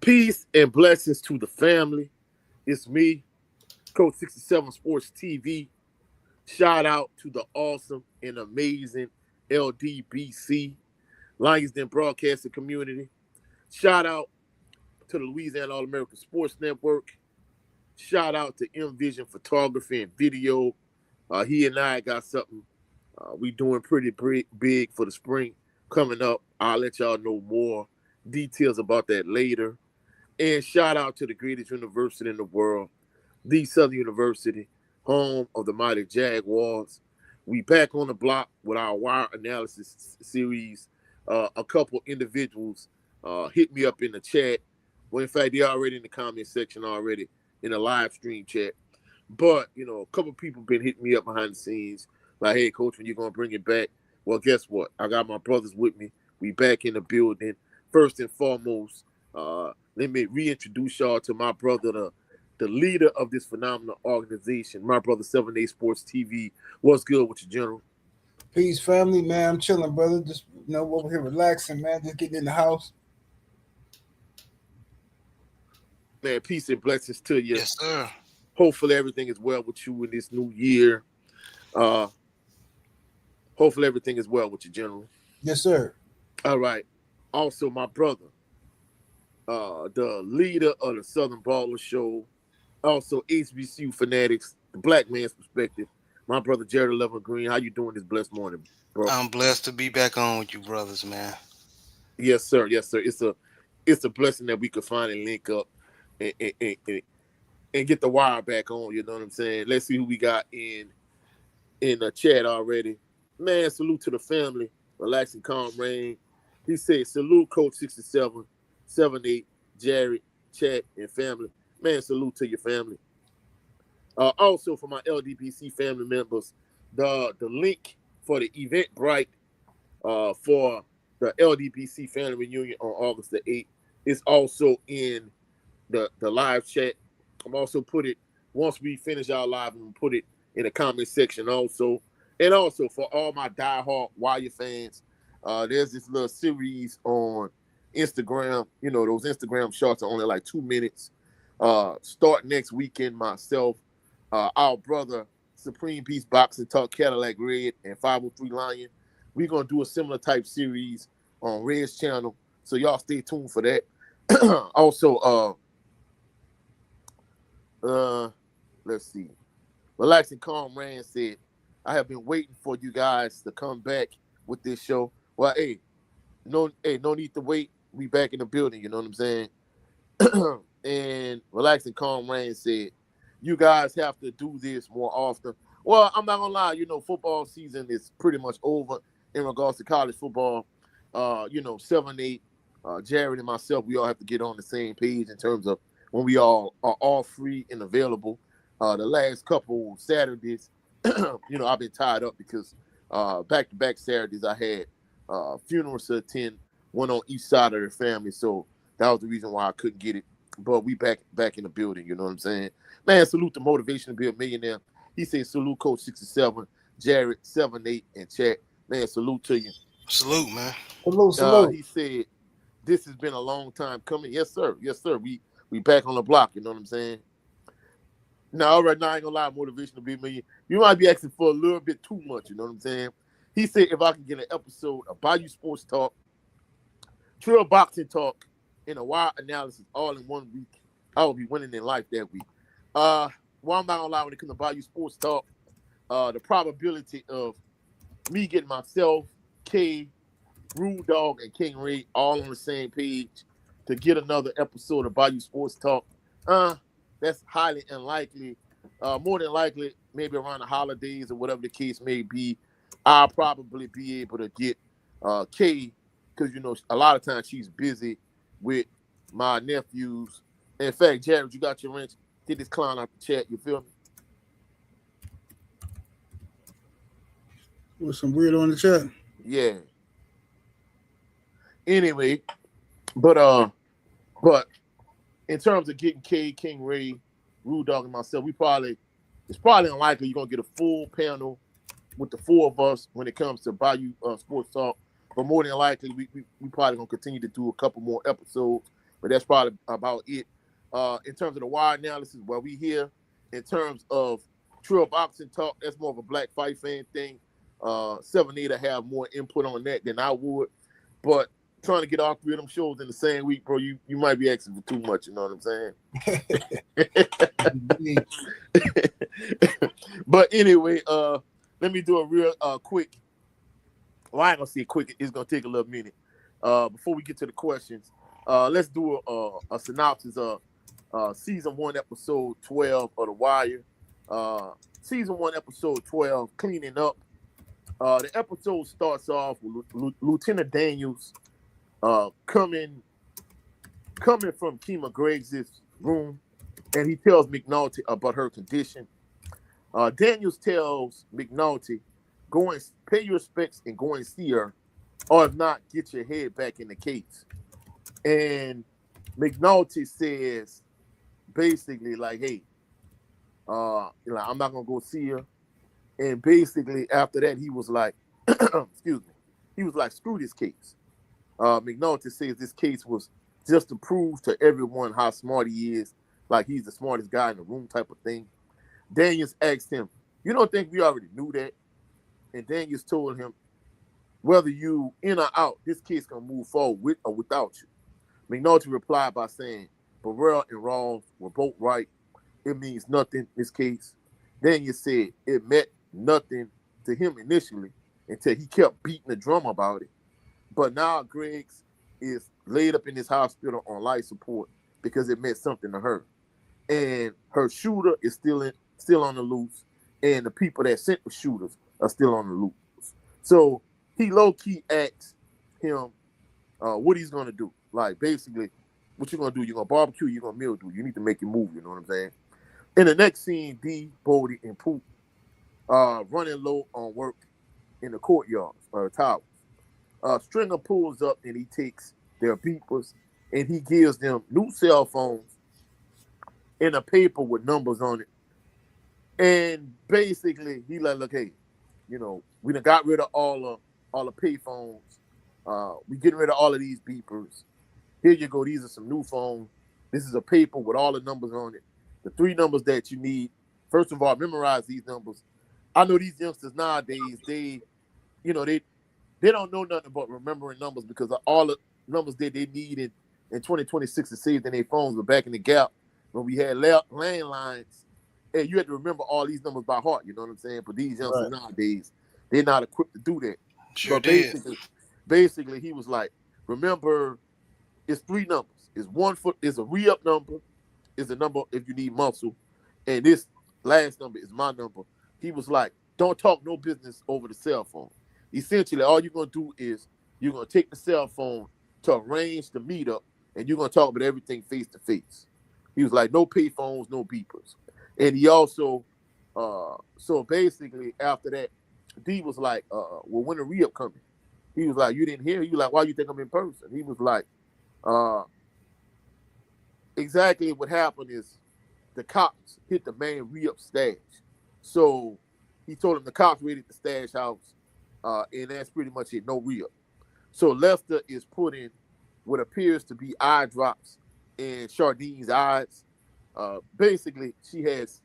Peace and blessings to the family. It's me, Coach 67 Sports TV. Shout out to the awesome and amazing LDBC, Lions Den Broadcasting Community. Shout out to the Louisiana All American Sports Network. Shout out to M Vision Photography and Video. He and I got something we doing pretty big for the spring coming up. I'll let y'all know more details about that later. And shout out to the greatest university in the world, the Southern University, home of the mighty Jaguars. We back on the block with our wire analysis series. A couple individuals hit me up in the chat. Well, in fact, they're already in the comment section already in the live stream chat. But, a couple people been hitting me up behind the scenes. Like, hey, Coach, when you going to bring it back? Well, guess what? I got my brothers with me. We back in the building. First and foremost, let me reintroduce y'all to my brother, the leader of this phenomenal organization, my brother 7A Sports TV. What's good with you, General? Peace, family, man. I'm chilling, brother. Just over here relaxing, man. Just getting in the house. Man, peace and blessings to you. Yes, sir. Hopefully everything is well with you in this new year. Hopefully everything is well with you, General. Yes, sir. All right. Also, my brother, the leader of the Southern Baller Show, also HBCU Fanatics, the Black Man's Perspective, my brother Jared 11 Green. How you doing this blessed morning, bro? I'm blessed to be back on with you, brothers, man. Yes, sir. Yes, sir. It's a blessing that we could finally link up and get the wire back on. You know what I'm saying? Let's see who we got in the chat already. Man, salute to the family. Relaxing, calm rain. He said, salute Coach 67, 78, Jared, chat, and family. Man, salute to your family. Also, for my LDBC family members, the link for the Eventbrite for the LDBC family reunion on August the 8th is also in the live chat. I'm also put it, once we finish our live, I'm going to put it in the comment section also. And also for all my diehard Wire fans, there's this little series on Instagram. Those Instagram shorts are only like 2 minutes. Start next weekend, myself, our brother, Supreme Beast Boxing Talk, Cadillac Red, and 503 Lion. We're going to do a similar type series on Red's channel. So y'all stay tuned for that. Also, let's see. Relaxing Calm Rand said, I have been waiting for you guys to come back with this show. Well, no need to wait. We back in the building, you know what I'm saying? And Relaxing Calm Rain said, you guys have to do this more often. Well, I'm not gonna lie, football season is pretty much over in regards to college football. 7-8, Jared and myself, we all have to get on the same page in terms of when we all are all free and available. The last couple Saturdays, I've been tied up because back-to-back Saturdays I had funerals to attend, one on each side of the family. So that was the reason why I couldn't get it. But we back in the building, you know what I'm saying? Man, salute the motivation to be a millionaire. He said salute Coach 67, Jared 78, and chat. Man, salute to you. Salute, man. Salute. He said this has been a long time coming. Yes, sir. Yes, sir. We back on the block, you know what I'm saying? Now, all right, now I ain't gonna lie, motivation to be a million. You might be asking for a little bit too much, you know what I'm saying? He said if I can get an episode of Bayou Sports Talk, Trail Boxing Talk, and a wire analysis all in 1 week, I will be winning in life that week. Well, I'm not gonna lie, when it comes to Bayou Sports Talk, the probability of me getting myself, K, Rude Dog, and King Ray all on the same page to get another episode of Bayou Sports Talk, that's highly unlikely. More than likely, maybe around the holidays or whatever the case may be, I'll probably be able to get Kay, because a lot of times she's busy with my nephews. In fact, Jared, you got your wrench. Get this clown out the chat. You feel me? With some weirdo in the chat. Yeah. Anyway, but in terms of getting Kay, King Ray, Rude Dog, and myself, it's probably unlikely you're gonna get a full panel with the four of us when it comes to Bayou Sports Talk. But more than likely, we probably gonna continue to do a couple more episodes but that's probably about it. In terms of the wire analysis, what we hear in terms of Trill boxing talk, that's more of a black fight fan thing. 7-8 have more input on that than I would, but trying to get all three of them shows in the same week, bro, you might be asking for too much. You know what I'm saying? But anyway, let me do a real quick. Well, I ain't gonna say quick. It's gonna take a little minute. Before we get to the questions, let's do a synopsis of season 1, episode 12 of The Wire. Season 1, episode 12, cleaning up. The episode starts off with Lieutenant Daniels coming from Kima Greggs' room, and he tells McNulty about her condition. Daniels tells McNulty, go and pay your respects and go and see her, or if not, get your head back in the case. And McNulty says basically like, hey, I'm not gonna go see her. And basically after that, he was like, excuse me, he was like, screw this case. McNulty says this case was just to prove to everyone how smart he is, like he's the smartest guy in the room type of thing. Daniels asked him, you don't think we already knew that? And Daniels told him, whether you in or out, this case gonna move forward with or without you. McNulty replied by saying, Burrell and Rawls were both right. It means nothing, this case. Daniels said it meant nothing to him initially until he kept beating the drum about it. But now Greggs is laid up in this hospital on life support because it meant something to her. And her shooter is still on the loose, and the people that sent the shooters are still on the loose. So he low-key asked him what he's going to do. Like, basically, what you're going to do, you're going to barbecue, you're going to mildew. You need to make your move, you know what I'm saying? In the next scene, D, Bodie, and Poop running low on work in the courtyards or the towers. Stringer pulls up and he takes their beepers and he gives them new cell phones and a paper with numbers on it. And basically, he like, look, hey, we done got rid of all the pay phones. We getting rid of all of these beepers. Here you go. These are some new phones. This is a paper with all the numbers on it. The 3 numbers that you need. First of all, memorize these numbers. I know these youngsters nowadays, they don't know nothing about remembering numbers because of all the numbers that they need in 2026 to save in their phones. But back in the gap, when we had landlines, hey, you had to remember all these numbers by heart. You know what I'm saying? But these youngsters nowadays, they're not equipped to do that. Sure But did. basically, he was like, remember, it's 3 numbers. It's 1 foot. It's a re-up number. It's a number if you need muscle, and this last number is my number. He was like, don't talk no business over the cell phone. Essentially, all you're going to do is you're going to take the cell phone to arrange the meetup, and you're going to talk about everything face to face. He was like, no pay phones, no beepers. And he also, so basically after that, D was like, well, when the re-up coming? He was like, you didn't hear? He was like, why you think I'm in person? He was like, exactly what happened is the cops hit the main re-up stash. So he told him the cops raided the stash house, and that's pretty much it, no re-up. So Lester is putting what appears to be eye drops in Chardine's eyes. Basically, she has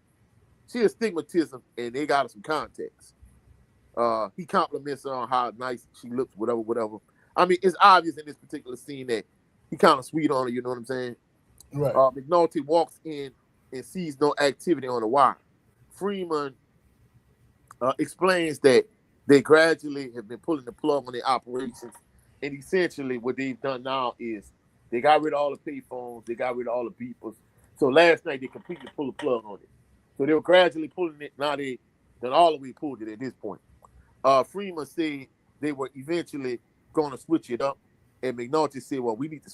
stigmatism, and they got her some contacts. He compliments her on how nice she looks, whatever. I mean, it's obvious in this particular scene that he kind of sweet on her, you know what I'm saying? Right. McNulty walks in and sees no activity on the wire. Freeman explains that they gradually have been pulling the plug on their operations, and essentially what they've done now is they got rid of all the pay phones, they got rid of all the beepers. So last night they completely pulled the plug on it. So they were gradually pulling it. Now they done all the way pulled it at this point. Freeman said they were eventually going to switch it up, and McNulty said, well, we need to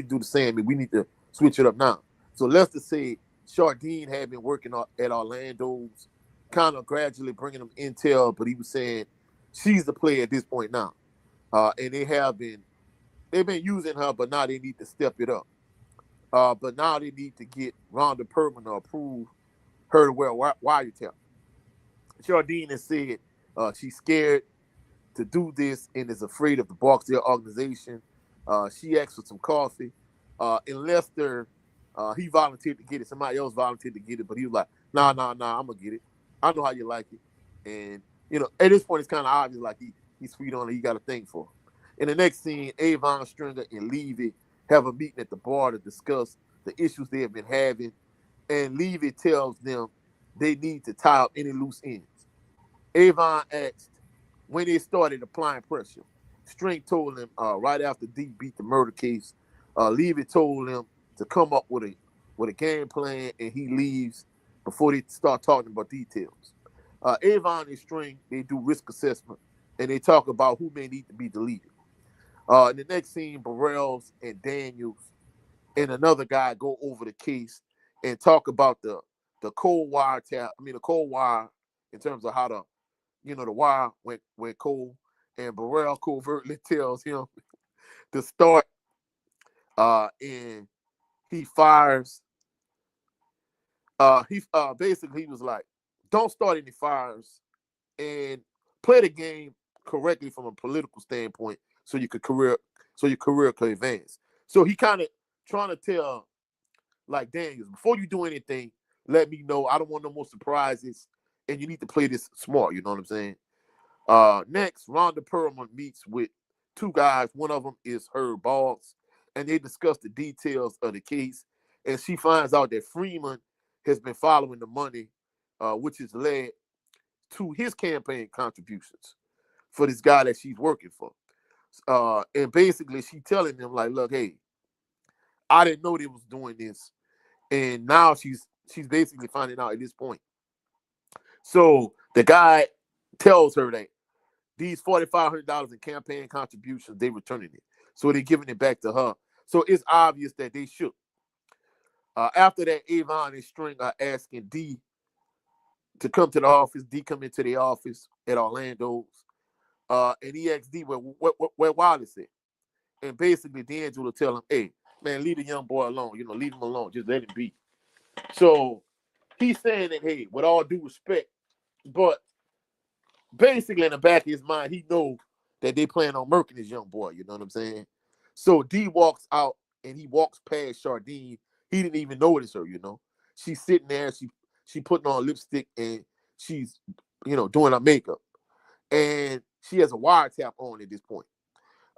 do the same, and we need to switch it up now. So Lester said Chardine had been working at Orlando's, kind of gradually bringing them intel, but he was saying she's the player at this point now. And they've been using her, but now they need to step it up. But now they need to get Rhonda Perlman to approve her to wear wiretap. Chardine has said she's scared to do this and is afraid of the Barksdale organization. She asked for some coffee. In Lester, he volunteered to get it. Somebody else volunteered to get it, but he was like, nah, I'm gonna get it. I know how you like it. And at this point, it's kind of obvious like he's sweet on it. He got a thing for her. In the next scene, Avon, Stringer, and Levy have a meeting at the bar to discuss the issues they have been having. And Levy tells them they need to tie up any loose ends. Avon asked when they started applying pressure. String told him right after D beat the murder case. Levy told him to come up with a game plan, and he leaves before they start talking about details. Avon and String, they do risk assessment, and they talk about who may need to be deleted. In the next scene, Burrells and Daniels and another guy go over the case and talk about the cold wire tap. I mean, the cold wire in terms of how the wire went cold, and Burrell covertly tells him to start, and he fires. He basically he was like, "Don't start any fires and play the game correctly from a political standpoint, so your career could advance." So he kind of trying to tell like Daniels, before you do anything, let me know. I don't want no more surprises, and you need to play this smart. You know what I'm saying? Next, Rhonda Perlman meets with two guys. One of them is Herb Boggs, and they discuss the details of the case. And she finds out that Freeman has been following the money, which has led to his campaign contributions for this guy that she's working for. And basically, she telling them like, "Look, hey, I didn't know they was doing this," and now she's basically finding out at this point. So the guy tells her that these $4,500 in campaign contributions, they returning it. So they're giving it back to her. So it's obvious that they shook. After that, Avon and String are asking D to come to the office. D come into the office at Orlando's. And he asks D where Wallace at. And basically, D'Angelo tell him, "Hey, man, leave the young boy alone. Leave him alone. Just let him be." So he's saying that, hey, with all due respect, but basically in the back of his mind, he knows that they plan on murking this young boy. You know what I'm saying? So D walks out and he walks past Chardine. He didn't even notice her. She's sitting there. She putting on lipstick and she's doing her makeup. And she has a wiretap on at this point.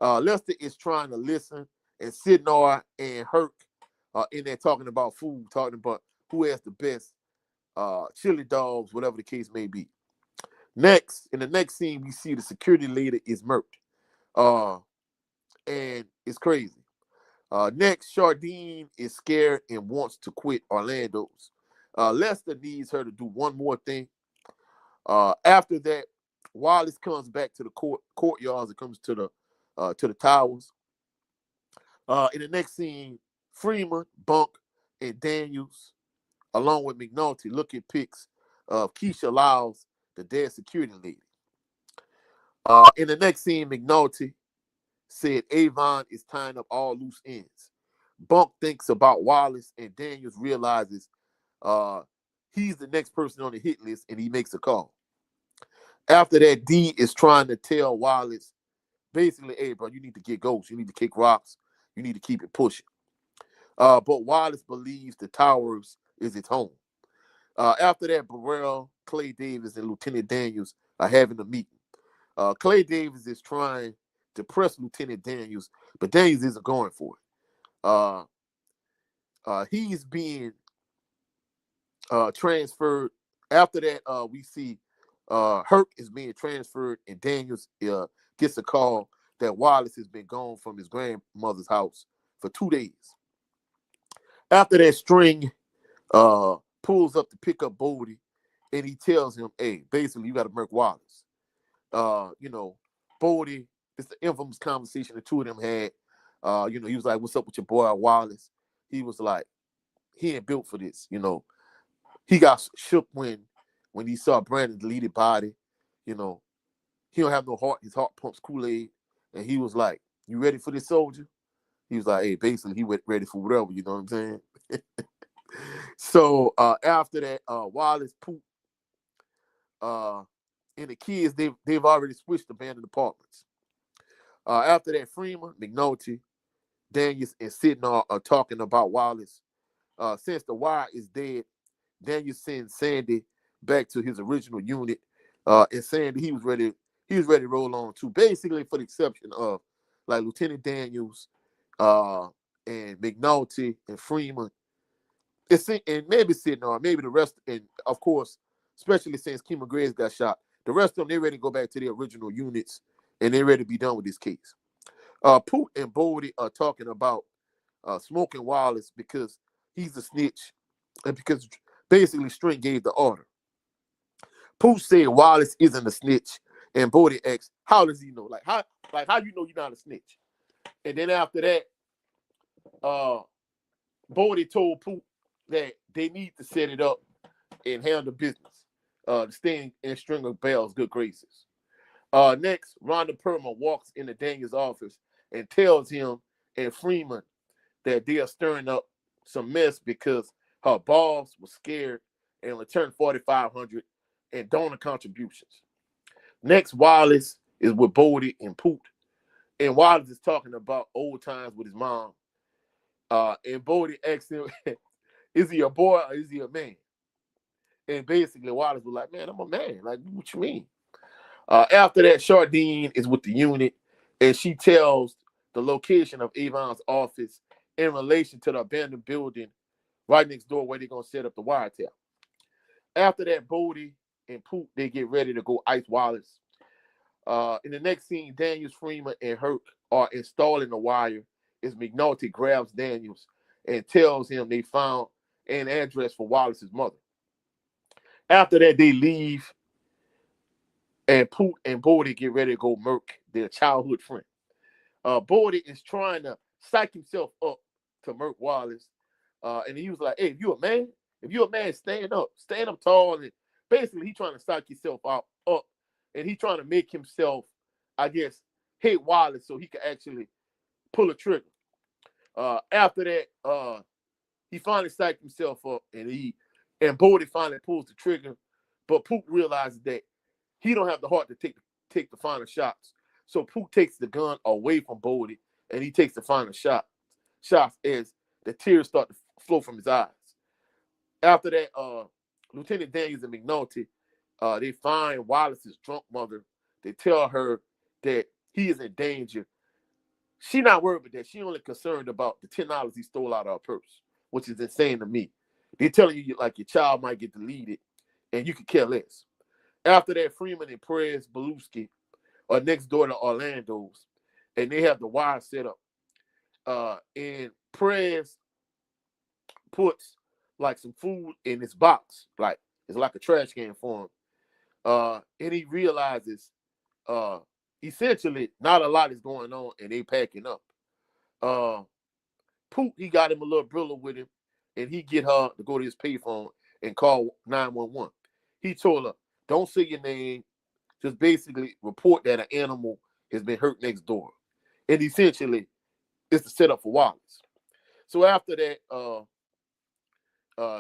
Lester is trying to listen, and Sidnor and Herc in there talking about food, talking about who has the best chili dogs, whatever the case may be. Next, in the next scene, we see the security leader is murked. And it's crazy. Next, Chardine is scared and wants to quit Orlando's. Lester needs her to do one more thing. After that, Wallace comes back to the courtyards and comes to the towers. In the next scene, Freeman, Bunk, and Daniels, along with McNulty, look at pics of Keisha Lyles, the dead security lady. In the next scene, McNulty said Avon is tying up all loose ends. Bunk thinks about Wallace, and Daniels realizes he's the next person on the hit list, and he makes a call. After that, D is trying to tell Wallace, basically, "Hey, bro, you need to get ghosts. You need to kick rocks. You need to keep it pushing." But Wallace believes the towers is its home. After that, Burrell, Clay Davis, and Lieutenant Daniels are having a meeting. Clay Davis is trying to press Lieutenant Daniels, but Daniels isn't going for it. He's being transferred. After that, we see Herc is being transferred, and Daniels gets a call that Wallace has been gone from his grandmother's house for 2 days. After that, String pulls up to pick up Bodie, and he tells him, "Hey, basically, you got to murk Wallace." Bodie, it's the infamous conversation the two of them had. He was like, "What's up with your boy Wallace?" He was like, "He ain't built for this." He got shook when he saw Brandon's deleted body. He don't have no heart. His heart pumps Kool-Aid, and he was like, "You ready for this, soldier?" He was like, "Hey, basically, he went ready for whatever." You know what I'm saying? So after that, Wallace pooped, and the kids they've already switched abandoned apartments. After that, Freeman, McNulty, Daniels and Sidnar are talking about Wallace. Since the wire is dead, Daniels sends Sandy back to his original unit. And Sandy, he was ready to roll on too. Basically, for the exception of like Lieutenant Daniels, and McNulty and Freeman. And maybe Sidnar, maybe the rest, and of course, especially since Kima Graves got shot, the rest of them, they're ready to go back to their original units and they're ready to be done with this case. Poot and Bodie are talking about smoking Wallace because he's a snitch and because basically String gave the order. Poot said Wallace isn't a snitch, and Bodie asked, "How does he know? How you know you're not a snitch?" And then after that, Bodie told Poot that they need to set it up and handle business to stay in Stringer Bell's good graces. Next, Rhonda Perlman walks into Daniel's office and tells him and Freeman that they are stirring up some mess because her boss was scared and returned $4,500 in donor contributions. Next, Wallace is with Bodie and Poot, and Wallace is talking about old times with his mom. And Bodie asks him, "Is he a boy or is he a man?" And basically, Wallace was like, "Man, I'm a man. Like, what you mean?" After that, Chardine is with the unit, and she tells the location of Avon's office in relation to the abandoned building right next door where they're going to set up the wiretap. After that, Bodie and Poot, they get ready to go ice Wallace. In the next scene, Daniels, Freeman, and Hurt are installing the wire as McNulty grabs Daniels and tells him they found an address for Wallace's mother. After that, they leave, and Poot and Bodie get ready to go murk their childhood friend. Bodie is trying to psych himself up to murk Wallace. And he was like, "Hey, if you're a man, stand up tall." And basically, he's trying to psych himself up. And he's trying to make himself, I guess, hit Wallace so he can actually pull a trigger. After that, he finally psyched himself up, and Bodie finally pulls the trigger. But Poot realizes that he don't have the heart to take the final shots. So Poot takes the gun away from Bodie, and he takes the final shots as the tears start to flow from his eyes. After that, Lieutenant Daniels and McNulty, they find Wallace's drunk mother. They tell her that he is in danger. She not worried about that. She only concerned about the $10 he stole out of her purse, which is insane to me. They're telling you like your child might get deleted, and you could care less. After that, Freeman and Perez Belusky are next door to Orlando's, and they have the wire set up. And Perez puts like some food in his box, like it's like a trash can for him. And he realizes essentially not a lot is going on, and they packing up. Poot, he got him a little brilla with him, and he get her to go to his payphone and call 911. He told her, "Don't say your name, just basically report that an animal has been hurt next door." And essentially, it's the setup for Wallace. So after that,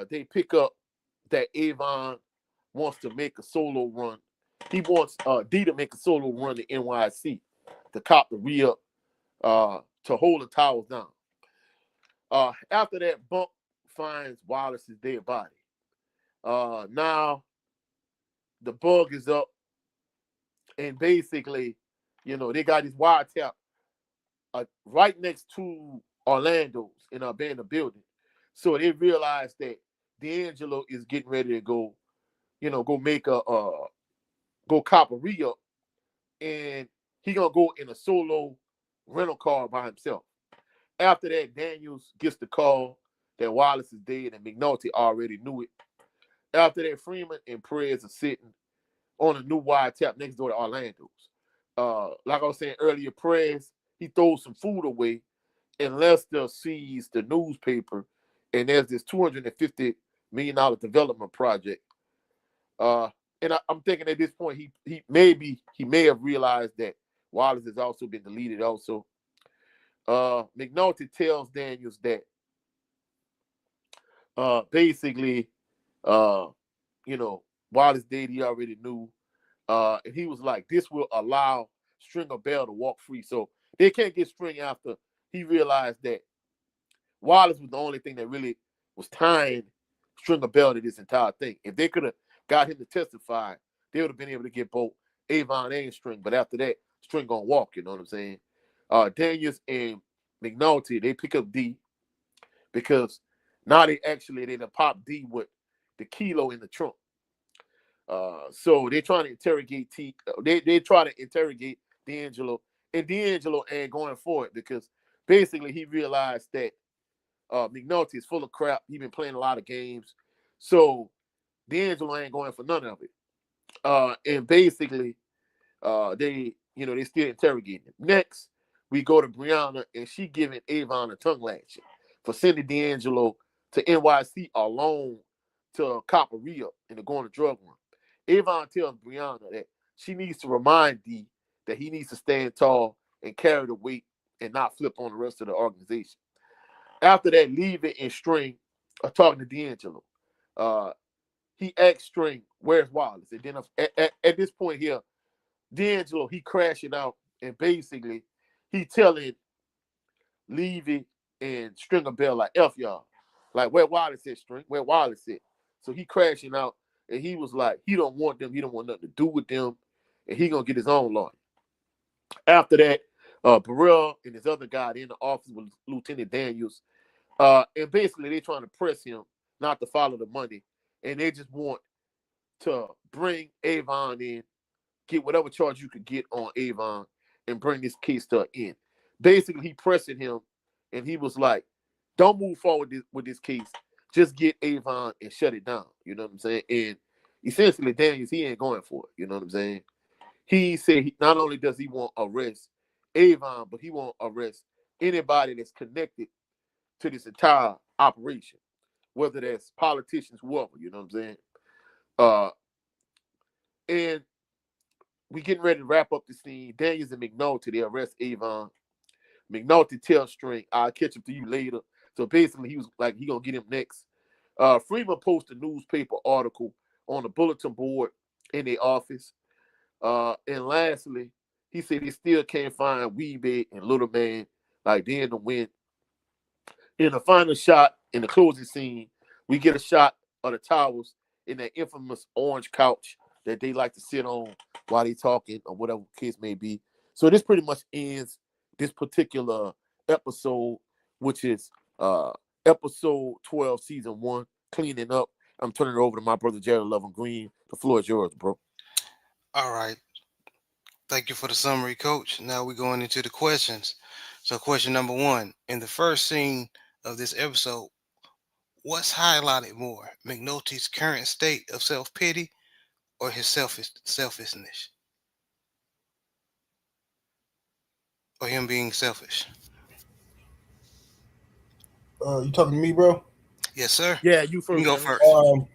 they pick up that Avon wants to make a solo run. He wants D to make a solo run to NYC to cop the re-up to hold the towers down. After that, Bunk finds Wallace's dead body. Now the bug is up, and basically, they got his wiretap right next to Orlando's in an abandoned building. So they realize that D'Angelo is getting ready to go, go make go cop a re-up, and he gonna go in a solo rental car by himself. After that, Daniels gets the call that Wallace is dead, and McNulty already knew it. After that, Freeman and Perez are sitting on a new wiretap next door to Orlando's. Like I was saying earlier, Perez, he throws some food away, and Lester sees the newspaper, and there's this $250 million development project. And I'm thinking at this point, he may have realized that Wallace has also been deleted also. McNulty tells Daniels that basically, Wallace dead, he already knew. And he was like, this will allow Stringer Bell to walk free. So they can't get String after he realized that Wallace was the only thing that really was tying Stringer Bell to this entire thing. If they could have got him to testify, they would have been able to get both Avon and String. But after that, String gonna walk. You know what I'm saying? Daniels and McNulty, they pick up D because now they done pop D with the kilo in the trunk. So they're trying to interrogate T. They try to interrogate D'Angelo, and D'Angelo ain't going for it because basically he realized that McNulty is full of crap. He been playing a lot of games, so D'Angelo ain't going for none of it. And basically, they still interrogating him. Next, we go to Brianna, and she giving Avon a tongue lashing for sending D'Angelo to NYC alone to Copperia and to go on a drug run. Avon tells Brianna that she needs to remind D that he needs to stand tall and carry the weight and not flip on the rest of the organization. After that, Leaving and String are talking to D'Angelo. Uh, he asked String, "Where's Wallace?" And then at this point here, D'Angelo, he crashing out and basically he telling Levy and Stringer Bell like F y'all. Like where Wallace at, String? Where Wallace at? So he crashing out and he was like, he don't want them, he don't want nothing to do with them, and he gonna get his own lawyer. After that, Burrell and his other guy in the office with Lieutenant Daniels. And basically they're trying to press him not to follow the money. And they just want to bring Avon in, get whatever charge you could get on Avon, and bring this case to an end. Basically, he pressing him, and he was like, "Don't move forward with this case. Just get Avon and shut it down." You know what I'm saying? And essentially, Daniels, he ain't going for it. You know what I'm saying? He said not only does he want arrest Avon, but he want arrest anybody that's connected to this entire operation, whether that's politicians, whoever. You know what I'm saying? Uh, and we getting ready to wrap up the scene. Daniels and McNulty, they arrest Avon. McNulty tells String, "I'll catch up to you later." So basically, he was like, he gonna get him next. Freeman posted a newspaper article on the bulletin board in their office. And lastly, he said he still can't find Weebay and Little Man like they in the wind. In the final shot, in the closing scene, we get a shot of the towers in that infamous orange couch that they like to sit on while they talking or whatever case may be. So this pretty much ends this particular episode, which is episode 12, season 1, cleaning up. I'm turning it over to my brother Jared Lovin Green. The floor is yours, bro. All right. Thank you for the summary, Coach. Now we're going into the questions. So, question number 1: in the first scene of this episode, what's highlighted more, McNulty's current state of self-pity or his selfishness, or him being selfish? You talking to me, bro? Yes, sir. Yeah, you You can first, go man. first.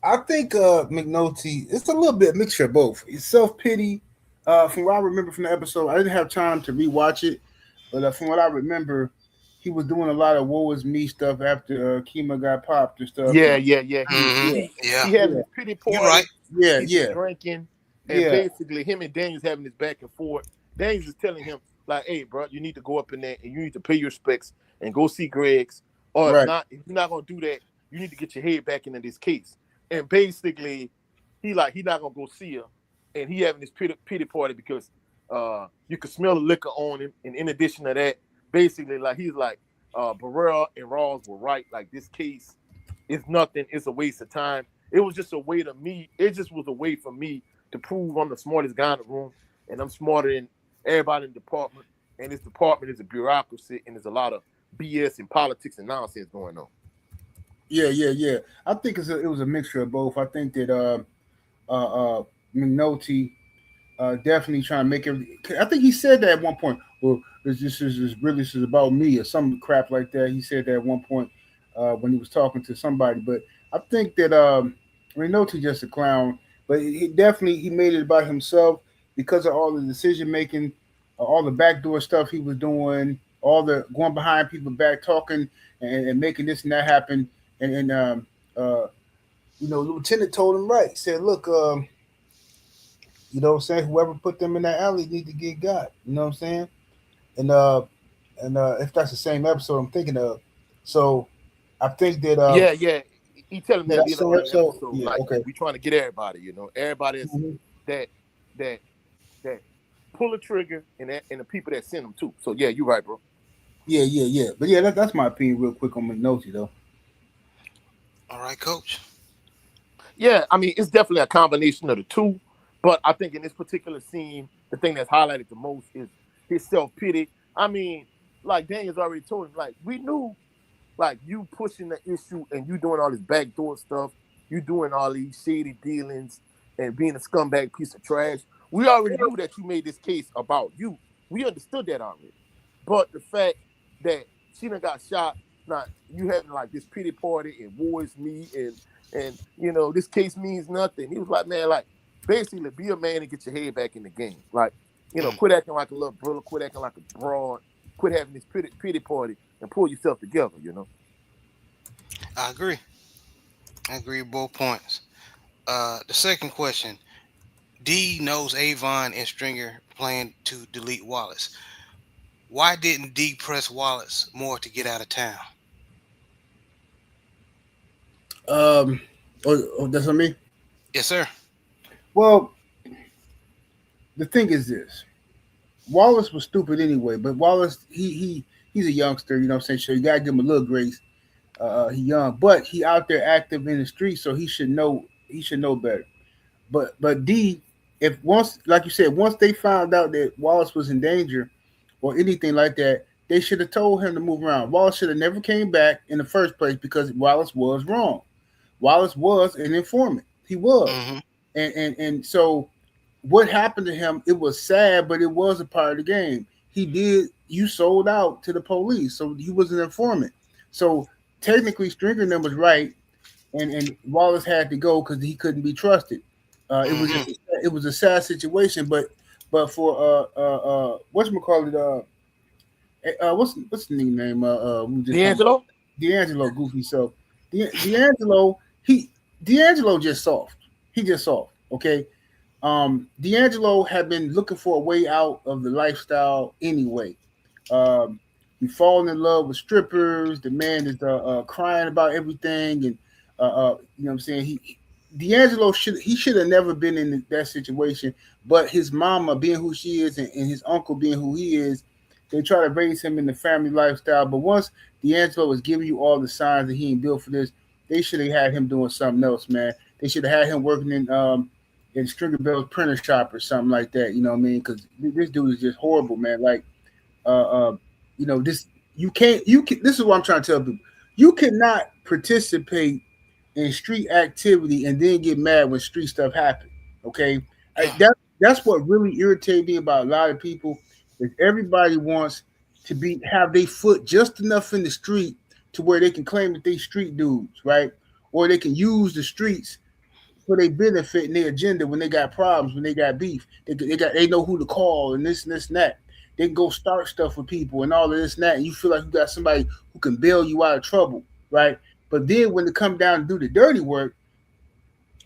I think McNulty, it's a little bit mixture of both. It's self pity. From what I remember from the episode, I didn't have time to rewatch it, but from what I remember, he was doing a lot of "woe is me" stuff after Kima got popped and stuff. Yeah, And yeah, yeah. Mm-hmm. yeah, Yeah, He having yeah, his pity you're right. party. yeah, He's yeah, drinking, and yeah. basically him and Daniels having this back and forth. Daniels is telling him like, "Hey, bro, you need to go up in there and you need to pay your respects and go see Greg's, or Right. if you're not gonna do that, you need to get your head back into this case." And basically, he not gonna go see her, and he having this pity party because you could smell the liquor on him, and in addition to that, basically like he's like Burrell and Rawls were right, like this case is nothing, it's a waste of time. It was just a way to me, it just was a way for me to prove I'm the smartest guy in the room, and I'm smarter than everybody in the department, and this department is a bureaucracy, and there's a lot of BS and politics and nonsense going on. Yeah, yeah, yeah. I think it was a mixture of both. I think that uh, McNulty definitely trying to make it. I think he said that at one point. Well, this is about me or some crap like that. He said that at one point when he was talking to somebody. But I think that McNulty just a clown. But he definitely he made it about himself because of all the decision making, all the backdoor stuff he was doing, all the going behind people back talking and making this and that happen. And uh, Lieutenant told him right. Said, look, you know what I'm saying? Whoever put them in that alley need to get got. You know what I'm saying? And and if that's the same episode I'm thinking of, so I think that Yeah, yeah. He telling me yeah, that that's later the same on in the episode. episode, Yeah, like okay. we trying to get everybody, everybody Mhm. that that that pull a trigger and the people that send them too. So yeah, you're right, bro. Yeah, yeah, yeah. But yeah, that's my opinion, real quick on McNulty though. All right, coach. Yeah, I mean it's definitely a combination of the two, but I think in this particular scene, the thing that's highlighted the most is his self pity. I mean, like Daniel's already told him, like we knew like you pushing the issue and you doing all this backdoor stuff, you doing all these shady dealings and being a scumbag piece of trash. We already knew that you made this case about you. We understood that already. But the fact that she done got shot, not you having like this pity party and war is me and this case means nothing. He was like, man, like basically be a man and get your head back in the game. Like, Mm, quit acting like a little brother, quit acting like a broad, quit having this pity party and pull yourself together. I agree. I agree with both points. The second question: D knows Avon and Stringer plan to delete Wallace. Why didn't D press Wallace more to get out of town? Um, that's on me. Yes, sir. Well, the thing is this: Wallace was stupid anyway, but Wallace he's a youngster, you know what I'm saying? So you gotta give him a little grace. He young, but he out there active in the street, so he should know better. But D, if once like you said, once they found out that Wallace was in danger or anything like that, they should have told him to move around. Wallace should have never came back in the first place because Wallace was wrong. Wallace was an informant. He was, Mm-hmm. and so what happened to him? It was sad, but it was a part of the game. He did. You sold out to the police, so he was an informant. So technically, Stringer and them was right, and Wallace had to go because he couldn't be trusted. It was Mm-hmm. just it was a sad situation, but for what's call it what's the name we just talking about D'Angelo? D'Angelo goofy self. D'Angelo D'Angelo just soft. He just soft. Okay, D'Angelo had been looking for a way out of the lifestyle anyway. Um, he fallen in love with strippers. The man is crying about everything, and you know what I'm saying. D'Angelo should have never been in that situation. But his mama being who she is, and his uncle being who he is, they try to raise him in the family lifestyle. But once D'Angelo was giving you all the signs that he ain't built for this, they should have had him doing something else, man. They should have had him working in Stringer Bell's printer shop or something like that. You know what I mean? Because this dude is just horrible, man. Like, uh, uh, this you can't. You can. This is what I'm trying to tell people. You cannot participate in street activity and then get mad when street stuff happens. Okay, Yeah. that's what really irritates me about a lot of people is everybody wants to be have their foot just enough in the street to where they can claim that they street dudes, right? Or they can use the streets for their benefit and their agenda when they got problems, when they got beef. They know who to call and this and that. They can go start stuff with people and all of this and that, and you feel like you got somebody who can bail you out of trouble, right? But then when they come down and do the dirty work,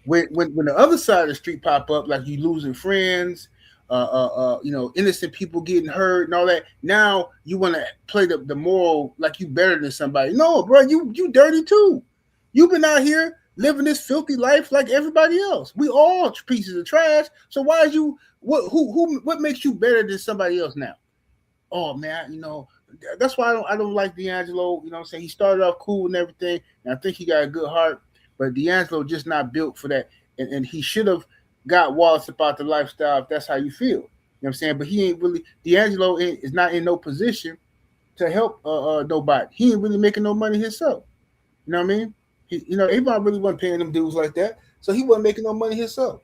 when the other side of the street pop up, like you losing friends, innocent people getting hurt and all that. Now you want to play the moral like you better than somebody. No, bro, you dirty too. You've been out here living this filthy life like everybody else. We all pieces of trash. So why is you what makes you better than somebody else now? Oh man, that's why I don't like D'Angelo. You know what I'm saying? He started off cool and everything, and I think he got a good heart, but D'Angelo just not built for that. And he should have got Wallace about the lifestyle if that's how you feel. You know what I'm saying? But he ain't really D'Angelo is not in no position to help nobody. He ain't really making no money himself. You know what I mean? Avon really wasn't paying them dudes like that, so he wasn't making no money himself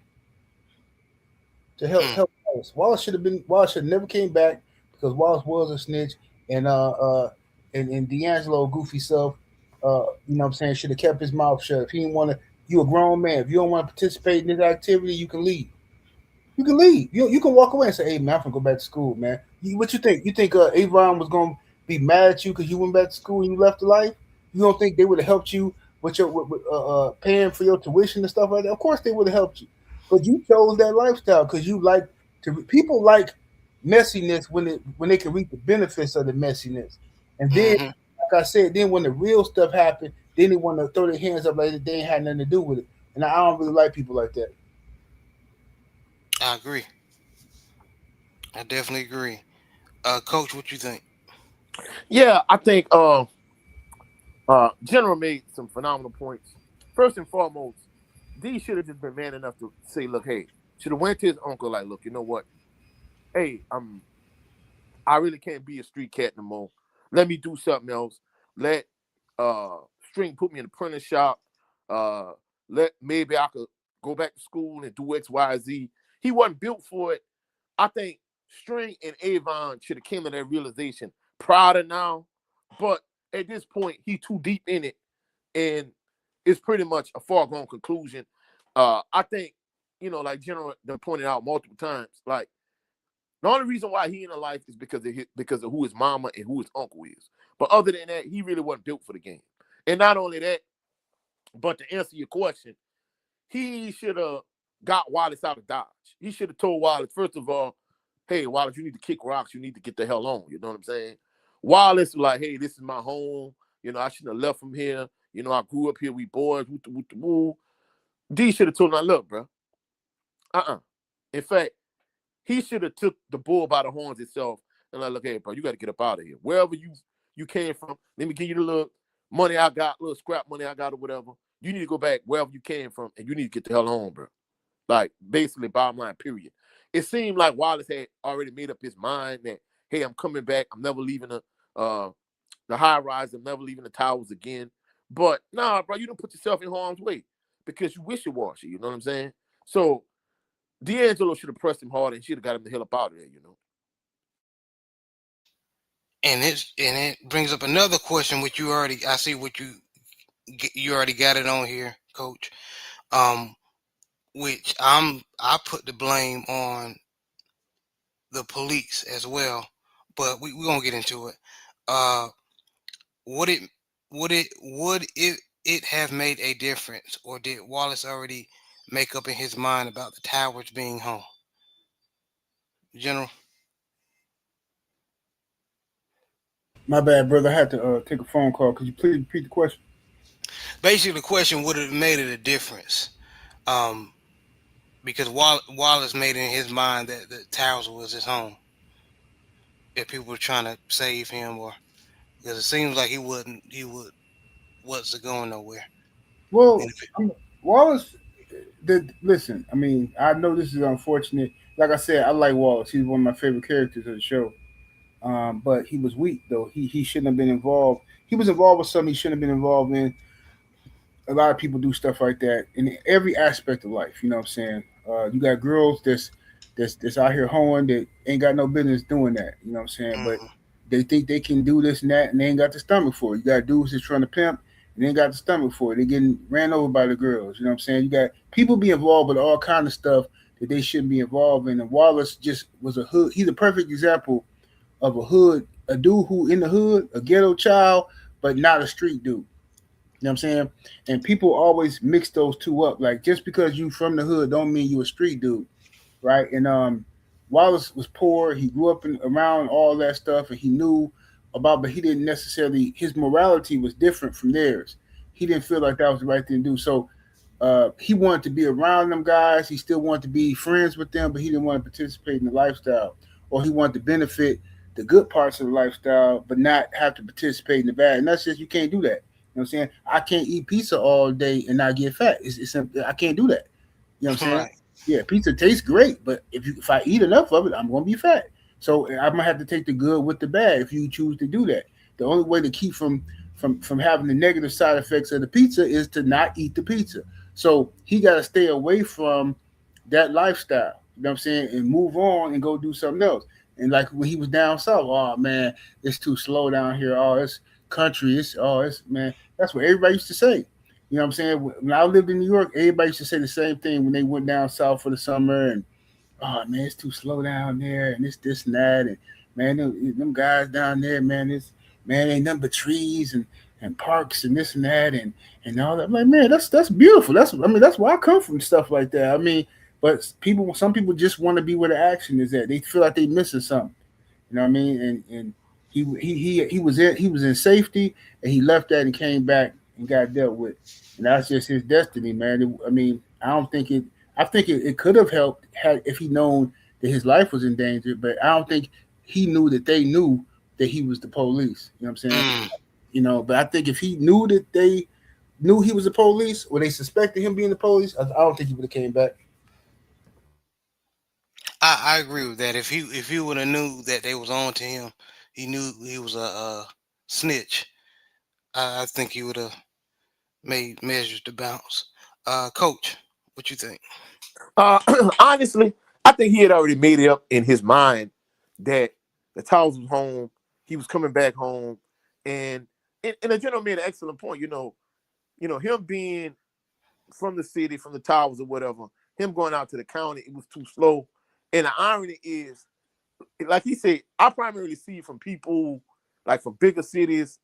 to Mm. help Wallace. Wallace should have never came back because Wallace was a snitch and D'Angelo goofy self, you know what I'm saying, should have kept his mouth shut. If he didn't want to, you a grown man. If you don't want to participate in this activity, you can leave. You can leave. You can walk away and say, "Hey man, I'm gonna go back to school, man." What you think? You think Avon was gonna be mad at you because you went back to school and you left the life? You don't think they would have helped you with your paying for your tuition and stuff like that? Of course they would have helped you, but you chose that lifestyle because you like to. People like messiness when they can reap the benefits of the messiness. And then, Hmm. like I said, then when the real stuff happened, then they want to throw their hands up like they ain't had nothing to do with it. And I don't really like people like that. I agree. I definitely agree. Coach, what you think? Yeah, I think General made some phenomenal points. First and foremost, D should have just been man enough to say, look, hey, should have went to his uncle, like, look, you know what? Hey, I really can't be a street cat no more. Let me do something else. Let uh String put me in the printer shop. Uh let maybe I could go back to school and do X, Y, Z. He wasn't built for it. I think String and Avon should have came to that realization prior to now. But at this point, he too deep in it, and it's pretty much a foregone conclusion. I think, like General done pointed out multiple times, like the only reason why he in the life is because of who his mama and who his uncle is. But other than that, he really wasn't built for the game. And not only that, but to answer your question, he should have got Wallace out of Dodge. He should have told Wallace, first of all, hey, Wallace, you need to kick rocks. You need to get the hell on. You know what I'm saying? Wallace was like, hey, this is my home. I shouldn't have left from here. I grew up here. We boys. Woo. D should have told him, look, bro. In fact, he should have took the bull by the horns itself and like, look, hey, bro, you got to get up out of here. Wherever you came from, let me give you the little money I got, little scrap money I got or whatever. You need to go back wherever you came from, and you need to get the hell home, bro. Like, basically, bottom line, period. It seemed like Wallace had already made up his mind that, hey, I'm coming back. I'm never leaving the high rise. I'm never leaving the towers again. But, nah, bro, you don't put yourself in harm's way because you wishy-washy. You know what I'm saying? So, D'Angelo should have pressed him hard and should have got him the hell up out of there. And it brings up another question, which you already I see what you already got it on here, Coach. Um, which I put the blame on the police as well, but we're gonna get into it. Uh, would it would it have made a difference, or did Wallace already make up in his mind about the towers being home? General. My bad, brother. I had to take a phone call. Could you please repeat the question? Basically, the question would have made it a difference. Um, because Wallace made it in his mind that the towers was his home. If people were trying to save him, or because it seems like he wasn't going nowhere. Well, And if Wallace. Listen, I mean, I know this is unfortunate. Like I said, I like Wallace. He's one of my favorite characters of the show. But he was weak though. He shouldn't have been involved. He was involved with something he shouldn't have been involved in. A lot of people do stuff like that in every aspect of life. You know what I'm saying? You got girls that's out here hoeing that ain't got no business doing that. You know what I'm saying? But mhm. they think they can do this and that, and they ain't got the stomach for it. You got dudes that's trying to pimp, and they ain't got the stomach for it. They getting ran over by the girls. You know what I'm saying? You got people be involved with all kind of stuff that they shouldn't be involved in. And Wallace just was a hood. He's a perfect example of a hood, a dude who in the hood, a ghetto child, but not a street dude. You know what I'm saying? And people always mix those two up. Like just because you from the hood don't mean you a street dude, right? And Wallace was poor. He grew up around all that stuff, and he knew about, but he didn't necessarily. His morality was different from theirs. He didn't feel like that was the right thing to do. So he wanted to be around them guys. He still wanted to be friends with them, but he didn't want to participate in the lifestyle, or he wanted to benefit the good parts of the lifestyle, but not have to participate in the bad. And that's just you can't do that. You know what I'm saying? I can't eat pizza all day and not get fat. I can't do that. You know what I'm saying? Right. Yeah, pizza tastes great, but if I eat enough of it, I'm gonna be fat. So I'm gonna have to take the good with the bad if you choose to do that. The only way to keep from having the negative side effects of the pizza is to not eat the pizza. So he got to stay away from that lifestyle. You know what I'm saying? And move on and go do something else. And like when he was down south, oh man, it's too slow down here. Oh, it's country. It's man. That's what everybody used to say. You know what I'm saying? When I lived in New York, everybody used to say the same thing when they went down south for the summer. And oh man, it's too slow down there, and it's this and that. And man, them guys down there, man, it's man ain't nothing but trees and parks and this and that and all that. I'm like, man, that's beautiful. That's I mean, that's where I come from, stuff like that. I mean, But some people just want to be where the action is at. They feel like they missing something. You know what I mean? And he was in safety, and he left that and came back and got dealt with, and that's just his destiny, man. I mean, I don't think it. I think it could have helped had if he known that his life was in danger, but I don't think he knew that they knew that he was the police. You know what I'm saying? Mm. But I think if he knew that they knew he was the police, or they suspected him being the police, I don't think he would have came back. I agree with that. If he would have knew that they was on to him, he knew he was a snitch. I think he would have made measures to bounce. Coach, what you think? Uh, honestly, I think he had already made it up in his mind that the Towers was home. He was coming back home, and the general made an excellent point. Him being from the city, from the Towers or whatever, him going out to the county, it was too slow. And the irony is, like he said, I primarily see from people like from bigger cities,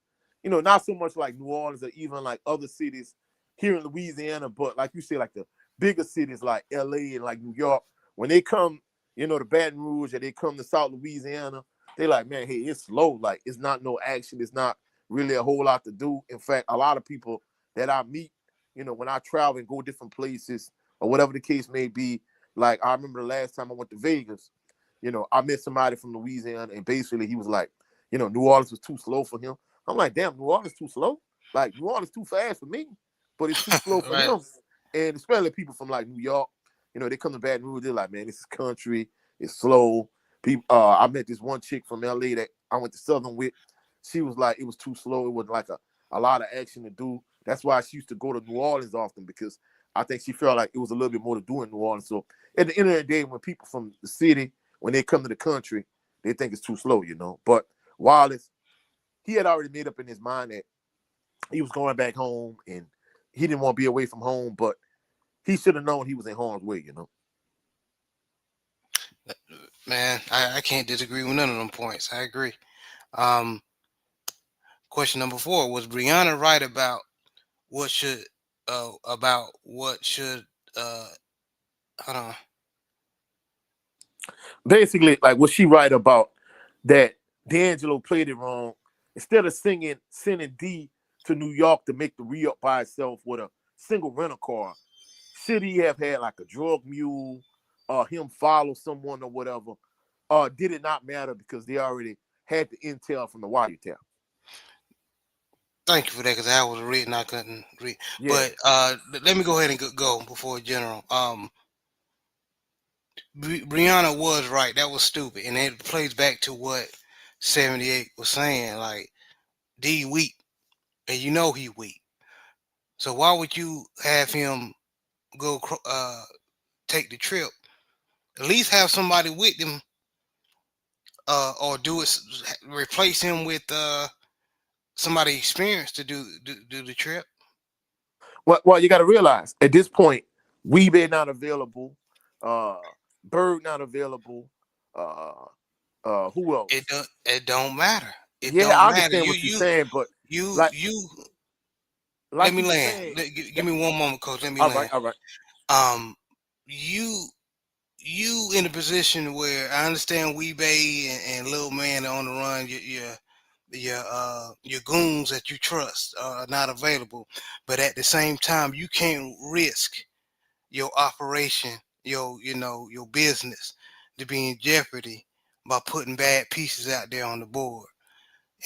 not so much like New Orleans or even like other cities here in Louisiana, but like you said, like the bigger cities like LA and like New York, when they come, to Baton Rouge or they come to South Louisiana, they like, man, hey, it's slow. Like it's not no action. It's not really a whole lot to do. In fact, a lot of people that I meet, when I travel and go different places or whatever the case may be, like I remember the last time I went to Vegas, I met somebody from Louisiana, and basically he was like, New Orleans was too slow for him. I'm like, damn, New Orleans too slow? Like New Orleans too fast for me, but it's too slow for Right. him. And especially people from like New York, they come to Baton Rouge, they're like, man, this is country, it's slow. People, I met this one chick from LA that I went to Southern with. She was like, it was too slow. It was like a lot of action to do. That's why she used to go to New Orleans often because I think she felt like it was a little bit more to do in New Orleans. So at the end of the day, when people from the city, when they come to the country, they think it's too slow. But Wallace, he had already made up in his mind that he was going back home and he didn't want to be away from home, but he should have known he was in harm's way. Man, I can't disagree with none of them points. I agree. Um, Question number four: was Brianna right what should about what should hold on. Basically, like what she write about that D'Angelo played it wrong. Instead of sending D to New York to make the re-up by itself with a single rental car, should he have had like a drug mule or him follow someone or whatever? Did it not matter because they already had the intel from the wiretap? Thank you for that because I was reading, I couldn't read. Yeah. But let me go ahead and go before general. Brianna was right. That was stupid, and it plays back to what 78 was saying. Like D weak, and he weak. So why would you have him go take the trip? At least have somebody with him, or replace him with somebody experienced to do the trip. Well, you got to realize at this point, Weebay not available, uh, Bird not available. Uh, who else? It don't matter. It Yeah, don't I matter. understand what you're saying, but You like you let like me you were land. saying, Give me one moment, coach. Let me all right, land. all right. Um, you in a position where I understand Weebay and Lil Man are on the run. Your goons that you trust are not available, but at the same time, you can't risk your operation, your business to be in jeopardy by putting bad pieces out there on the board.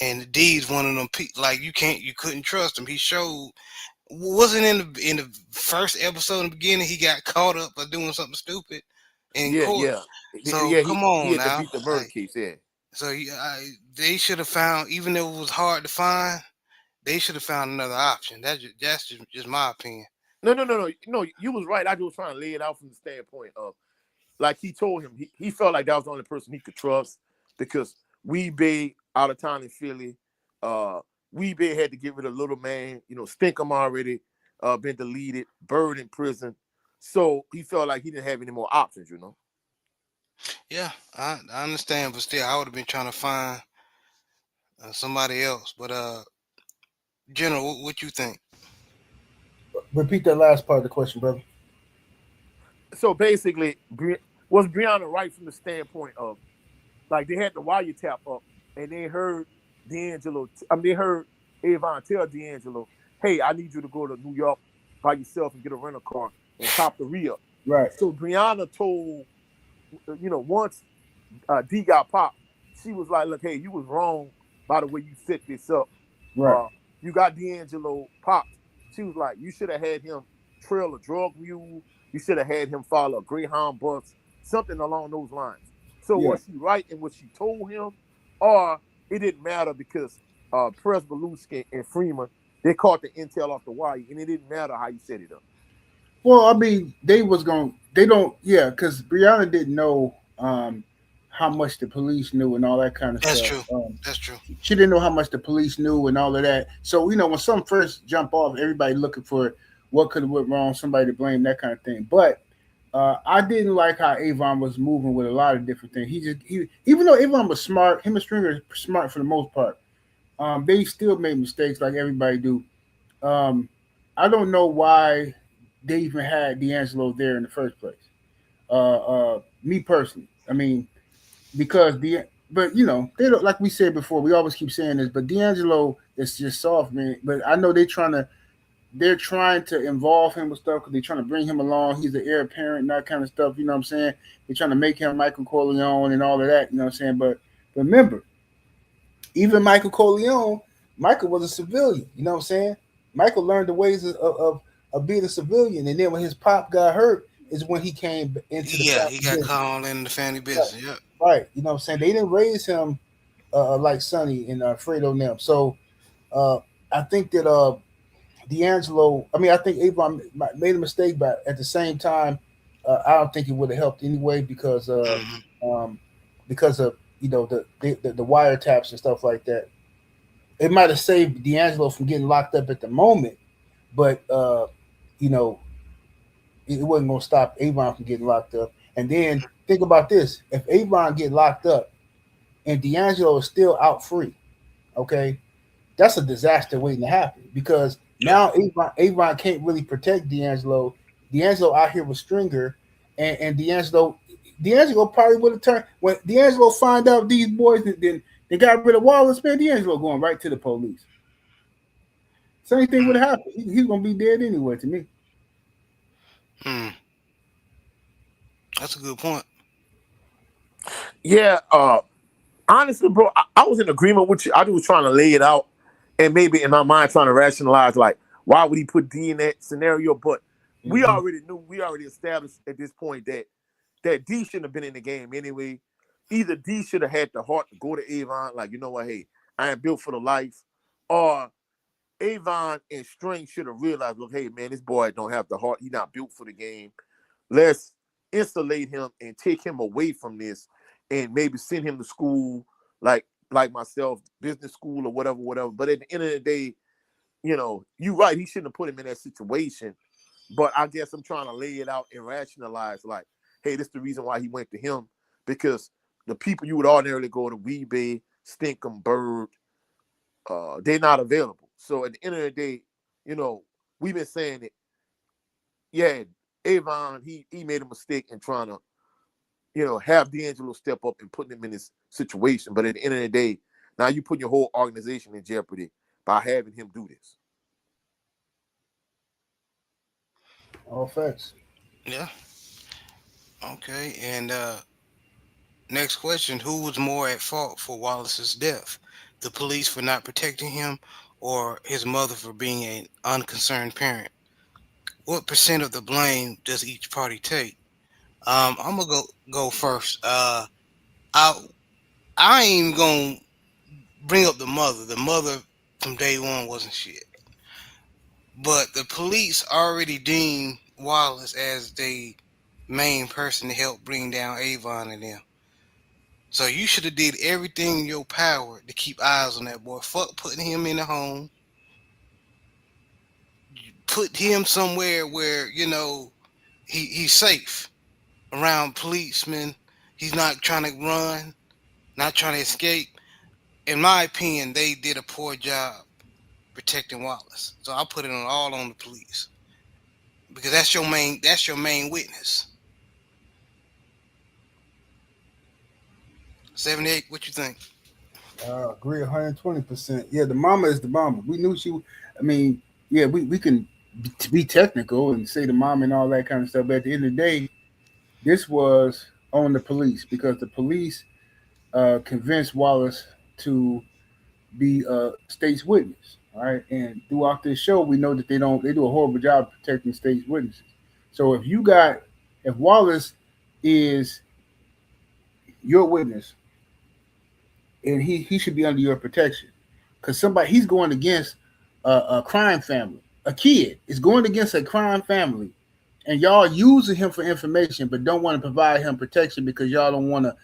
And D's one of them. Like you couldn't trust him. He showed wasn't in the first episode in the beginning. He got caught up for doing something stupid in Yeah, court. yeah, So yeah. come He on had to now. beat the murder case. Yeah. So they should have found, even though it was hard to find, they should have found another option. That's just my opinion. No, no, no, no, no. You was right. I just was trying to lay it out from the standpoint of like he told him he felt like that was the only person he could trust because Weebay out of town in Philly. Uh, Weebay had to get rid of Little Man. Stinkum already been deleted. Bird in prison, so he felt like he didn't have any more options. Yeah, I understand, but still, I would have been trying to find somebody else. But General, what you think? Repeat that last part of the question, brother. So basically, was Brianna right from the standpoint of like they had the wiretap up and they heard D'Angelo. They heard Avon tell D'Angelo, "Hey, I need you to go to New York by yourself and get a rental car and cop the re-up." Right, So Brianna told, once D got popped, she was like, "Look, hey, you was wrong by the way you set this up. right. Uh, you got D'Angelo popped." She was like, "You should have had him trail a drug mule. You should have had him follow a Greyhound bus, something along those lines." So Yeah. was she right in what she told him, or it didn't matter because Presbelusky and Freeman they caught the intel off the wire, and it didn't matter how you set it up. Well, I mean, they was going. They don't. Yeah, because Brianna didn't know how much the police knew and all that kind of That's stuff. true. That's true. She didn't know how much the police knew and all of that. So when some first jump off, everybody looking for what could have went wrong, somebody to blame, that kind of thing. But I didn't like how Avon was moving with a lot of different things. Even though Avon was smart, him and Stringer is smart for the most part. They still made mistakes like everybody do. Um, I don't know why they even had D'Angelo there in the first place. Me personally, I mean, because but they don't, like we said before. We always keep saying this, but D'Angelo is just soft, man. But I know they're trying to involve him with stuff because they're trying to bring him along. He's the heir apparent and that kind of stuff. You know what I'm saying? They're trying to make him Michael Corleone and all of that. You know what I'm saying? But remember, even Michael Corleone, Michael was a civilian. You know what I'm saying? Michael learned the ways of being a civilian, and then when his pop got hurt, is when he came into the Yeah, he family got business. called in the family Right. business. Yep. Right. You know what I'm saying? They didn't raise him like Sonny and Fredo and them. So uh, I think that D'Angelo, I mean, I think Avon made a mistake, but at the same time, I don't think it would have helped anyway Hmm. um, because of the wiretaps and stuff like that. It might have saved D'Angelo from getting locked up at the moment, but you know, it wasn't going to stop Avon from getting locked up. And then think about this: if Avon get locked up and D'Angelo is still out free, okay, that's a disaster waiting to happen because Yeah. now Avon can't really protect D'Angelo. D'Angelo out here with Stringer, and D'Angelo probably would have turned when D'Angelo find out these boys then they got rid of Wallace. Man, D'Angelo going right to the police. Same thing would have happened. He's gonna be dead anyway. To me, Mm, that's a good point. Yeah, honestly, bro, I was in agreement with you. I was trying to lay it out, and maybe in my mind trying to rationalize like why would he put D in that scenario? But hmm we already established at this point that D shouldn't have been in the game anyway. Either D should have had the heart to go to Avon, like you know what, hey, I am built for the life, or Avon and String should have realized, look, hey man, this boy don't have the heart. He's not built for the game. Let's insulate him and take him away from this and maybe send him to school like myself, business school or whatever, whatever. But at the end of the day, you're right. He shouldn't have put him in that situation. But I guess I'm trying to lay it out and rationalize like, hey, this is the reason why he went to him. Because the people you would ordinarily go to Weebay, Stinkum, Bird, they're not available. So at the end of the day, you know, we've been saying it. Yeah, Avon, he made a mistake in trying to, have D'Angelo step up and putting him in this situation. But at the end of the day, now you put your whole organization in jeopardy by having him do this. all facts. Yeah. Okay. And next question: who was more at fault for Wallace's death? The police for not protecting him, or his mother for being an unconcerned parent? What percent of the blame does each party take? I'm gonna go first. I I ain't gonna bring up the mother. The mother from day one wasn't shit. But the police already deemed Wallace as the main person to help bring down Avon and them. So you should have did everything in your power to keep eyes on that boy. Fuck putting him in a home. Put him somewhere where he's safe around policemen. He's not trying to run, not trying to escape. In my opinion, they did a poor job protecting Wallace. So I put it all on the police because that's your main witness. 78. What you think? Agree 120%. Yeah, the mama is the mama. We knew she. I mean, yeah, we can be technical and say the mom and all that kind of stuff. But at the end of the day, this was on the police because the police convinced Wallace to be a state's witness. All right, and throughout this show, we know that they do a horrible job protecting state's witnesses. So if Wallace is your witness, and he should be under your protection because he's going against a crime family. A kid is going against a crime family, and y'all using him for information, but don't want to provide him protection because y'all don't want to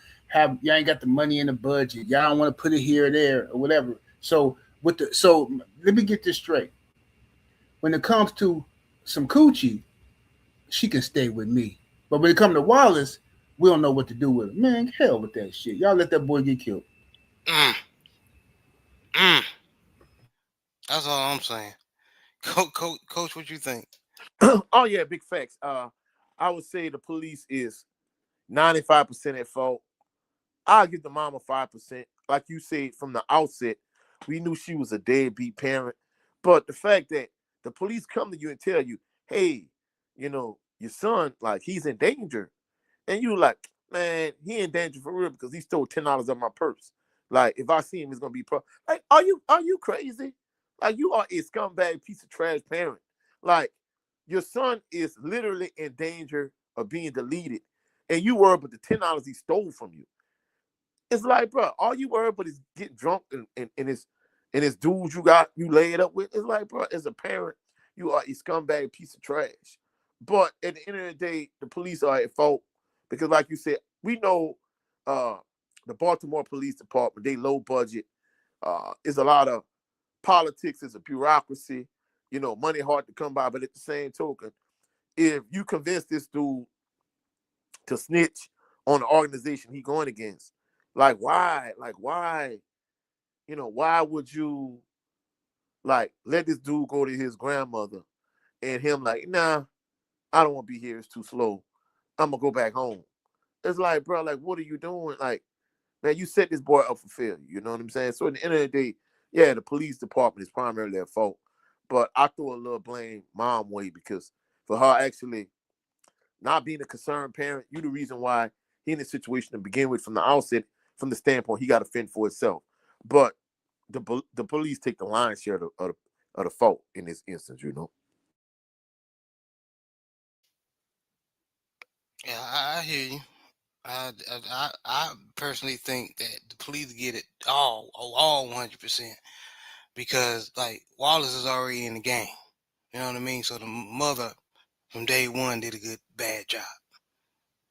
y'all ain't got the money in the budget. Y'all don't want to put it here or there or whatever. So let me get this straight. When it comes to some coochie, she can stay with me. But when it comes to Wallace, we don't know what to do with him. Man, hell with that shit. Y'all let that boy get killed. Mm, mm. That's all I'm saying. Coach, what you think? Oh yeah, big facts. I would say the police is 95% at fault. I'll give the mama 5%. Like you said from the outset, we knew she was a deadbeat parent. But the fact that the police come to you and tell you, hey, your son, like, he's in danger. And you like, man, he in danger for real because he stole $10 of my purse. Like, if I see him, it's gonna be like, are you crazy? Like, you are a scumbag piece of trash parent. Like, your son is literally in danger of being deleted, and you worry about the $10 he stole from you. It's like, bro, all you worry about is getting drunk and his dudes you laid up with. It's like, bro, as a parent, you are a scumbag piece of trash. But at the end of the day, the police are at fault because, like you said, we know uh, the Baltimore Police Department, they low budget. Is a lot of politics, is a bureaucracy. Money hard to come by. But at the same token, if you convince this dude to snitch on the organization he going against, like why? Like why? Why would you like let this dude go to his grandmother and him like, nah, I don't want to be here. It's too slow. I'm gonna go back home. It's like, bro, like what are you doing? Like, man, you set this boy up for failure. You know what I'm saying? So at the end of the day, yeah, the police department is primarily at fault. But I throw a little blame mom way because for her actually not being a concerned parent, you the reason why he in this situation to begin with from the outset, from the standpoint he got to fend for himself. But the police take the lion's share of the fault in this instance. Yeah, I hear you. I personally think that the police get it all 100% because like Wallace is already in the game. You know what I mean? So the mother from day one did a bad job,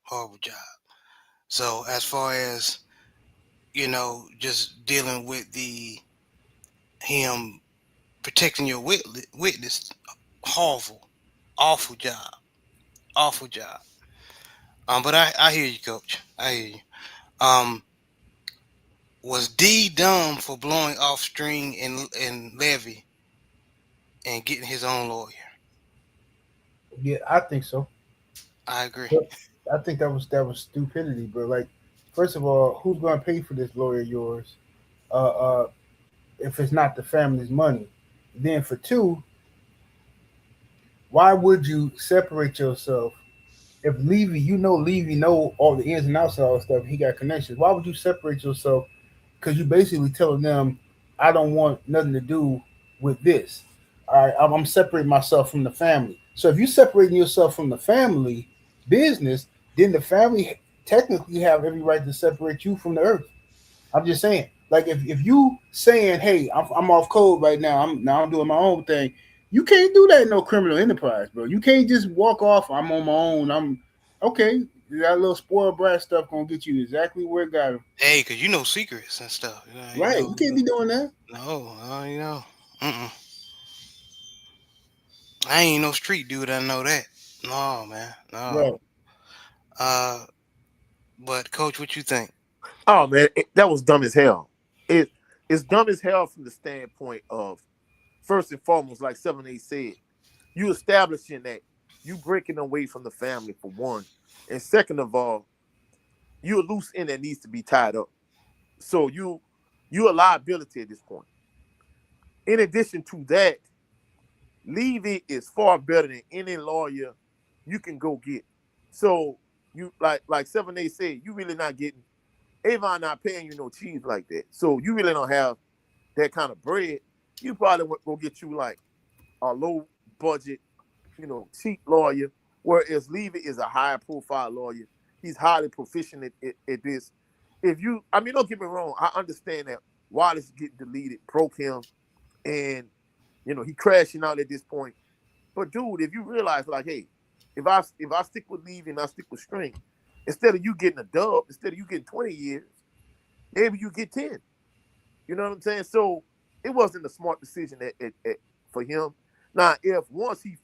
horrible job. So as far as just dealing with the him protecting your witness, awful, awful job, awful job. But I hear you, Coach. I hear you. Um, was D dumb for blowing off String and Levy and getting his own lawyer? Yeah, I think so. I agree. But I think that was stupidity, bro. Like, first of all, who's going to pay for this lawyer of yours? Uh, uh, if it's not the family's money. Then for two, why would you separate yourself? If Levy know all the ins and outs of all that stuff, he got connections. Why would you separate yourself? Because you basically telling them, I don't want nothing to do with this. All right, I'm separating myself from the family. So if you're separating yourself from the family business, then the family technically have every right to separate you from the earth. I'm just saying, like if you saying, "Hey, I'm off code right now. I'm doing my own thing," you can't do that in no criminal enterprise, bro. You can't just walk off. I'm on my own. I'm okay. That little spoiled brat stuff gonna get you exactly where it got him. Hey, cause you know secrets and stuff. Right? You can't be doing that. No, Mm-mm. I ain't no street dude. I know that. No, man, no. Right. Uh, but Coach, what you think? Oh man, that was dumb as hell. It's dumb as hell from the standpoint of first and foremost, like 7A said, you establishing that you breaking away from the family for one, and second of all, you a loose end that needs to be tied up. So you a liability at this point. In addition to that, Levy is far better than any lawyer you can go get. So you like 7A said, you really not getting Avon not paying you no cheese like that. So you really don't have that kind of bread. You probably go get you like a low budget, cheap lawyer. Whereas Levy is a high profile lawyer. He's highly proficient at this. I mean, don't get me wrong. I understand that Wallace getting deleted broke him, and he crashing out at this point. But dude, if you realize, like, hey, if I stick with Levy and I stick with String, instead of you getting a dub, instead of you getting 20 years, maybe you get 10. You know what I'm saying? So it wasn't a smart decision for him. Now, if once he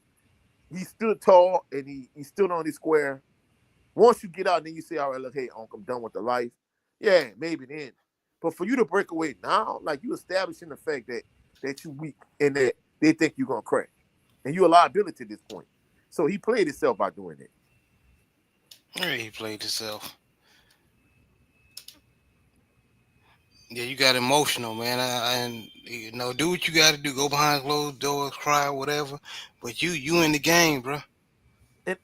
stood tall and he stood on his square, once you get out, then you say, all right, look, hey, Unc, I'm done with the life. Yeah, maybe then. But for you to break away now, like you establishing the fact that you weak and that they think you're gonna crack, and you're a liability at this point. So he played himself by doing it. Yeah, he played himself. Yeah, you got emotional, man, and do what you got to do. Go behind closed doors, cry, whatever. But you in the game, bro.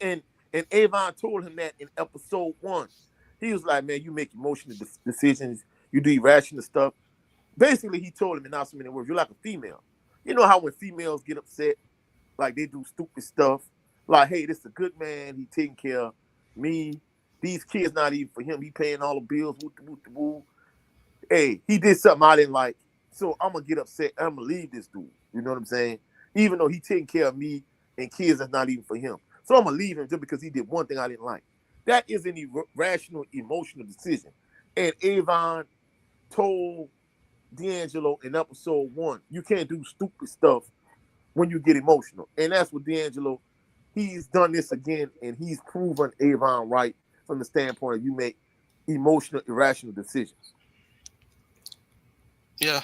And Avon told him that in episode 1. He was like, man, you make emotional decisions, you do irrational stuff. Basically, he told him in not so many words, you're like a female. You know how when females get upset, like they do stupid stuff, like, hey, this is a good man, he taking care of me. These kids not even for him. He paying all the bills. Woo, woo, woo. Hey, he did something I didn't like, so I'm gonna get upset. I'm gonna leave this dude. You know what I'm saying? Even though he taking care of me and kids that's not even for him, so I'm gonna leave him just because he did one thing I didn't like. That is an irrational, emotional decision. And Avon told D'Angelo in episode 1, you can't do stupid stuff when you get emotional, and that's what D'Angelo. He's done this again, and he's proven Avon right from the standpoint of you make emotional, irrational decisions. Yeah,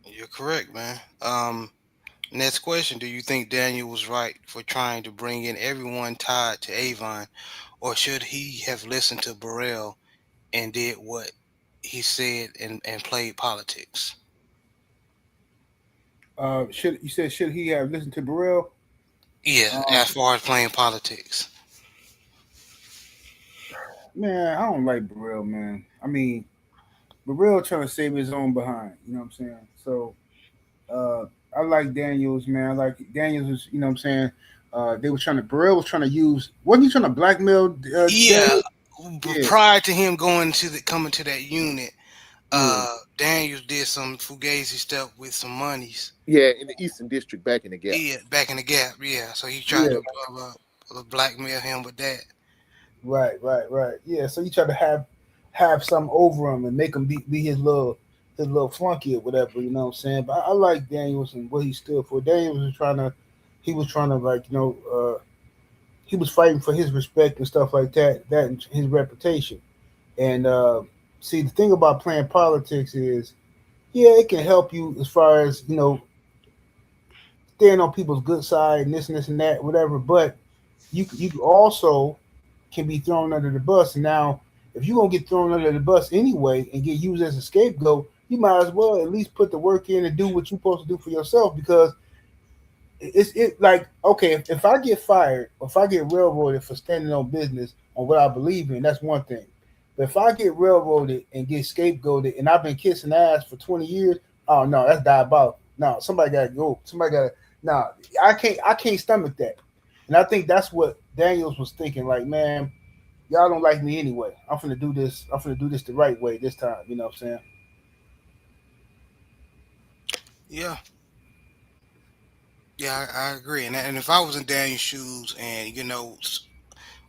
you're correct, man. Next question: do you think Daniel was right for trying to bring in everyone tied to Avon, or should he have listened to Burrell and did what he said and played politics? Should he have listened to Burrell? Yeah, Um, as far as playing politics. Man, I don't like Burrell, man. I mean, Burrell trying to save his own behind. You know what I'm saying? So uh, I like Daniels, man. I like Daniels was, you know what I'm saying? They were trying to Burrell was trying to use wasn't he trying to blackmail Yeah, Daniels? Yeah, prior to him going to the coming to that unit, yeah, Daniels did some fugazi stuff with some monies. Yeah, in the Eastern District, back in the Gap. Yeah, back in the gap. Yeah, so he tried yeah. to blackmail him with that. Right. Yeah, so you try to have some over him and make him be his little flunky or whatever. You know what I'm saying? But I like Daniels and what he stood for. Daniels was trying to like he was fighting for his respect and stuff like that. That and his reputation. And see, the thing about playing politics is, yeah, it can help you as far as staying on people's good side and this and that, whatever. But you also can be thrown under the bus. And now, if you're gonna get thrown under the bus anyway and get used as a scapegoat, you might as well at least put the work in and do what you're supposed to do for yourself. Because it like okay, if I get fired or if I get railroaded for standing on business on what I believe in, that's one thing. But if I get railroaded and get scapegoated and I've been kissing ass for 20 years, oh no, that's diabolical. No, somebody gotta go. Somebody gotta. No, I can't stomach that. And I think that's what Daniels was thinking. Like, man, y'all don't like me anyway. I'm gonna do this. I'm gonna do this the right way this time. You know what I'm saying? Yeah, yeah, I agree. And if I was in Daniel's shoes, and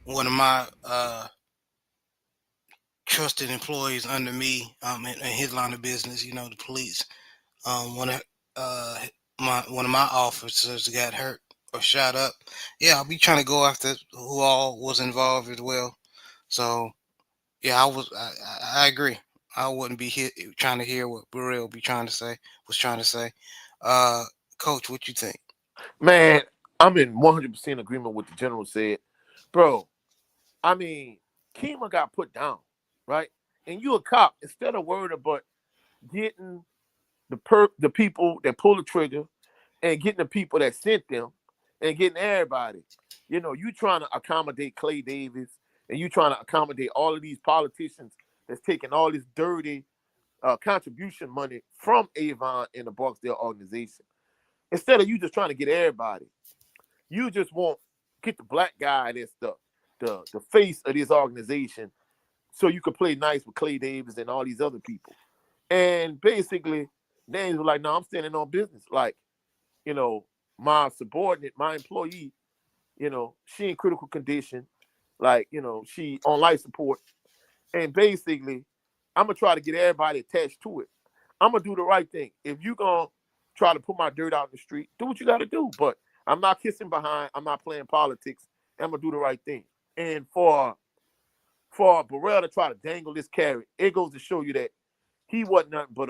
one of my trusted employees under me, in his line of business, the police, one of uh one of my officers got hurt or shot up, yeah, I'll be trying to go after who all was involved as well. So yeah, I agree. I wouldn't be trying to hear what Burrell was trying to say. Uh, Coach, what you think? Man, I'm in 100% agreement with the general said. Bro, I mean, Kima got put down, right? and you a cop, instead of worrying about getting the people that pull the trigger and getting the people that sent them and getting everybody. You trying to accommodate Clay Davis and you trying to accommodate all of these politicians that's taking all this dirty contribution money from Avon and the Barksdale organization. Instead of you just trying to get everybody, you just want get the black guy that's the face of this organization so you could play nice with Clay Davis and all these other people. And basically, Names were like, no, I'm standing on business. Like, you know, my subordinate, my employee, she in critical condition. Like, she on life support. And basically, I'm gonna try to get everybody attached to it. I'm gonna do the right thing. If you gonna try to put my dirt out in the street, do what you gotta do. But I'm not kissing behind. I'm not playing politics. I'm gonna do the right thing. And for Burrell to try to dangle this carrot, it goes to show you that he wasn't nothing but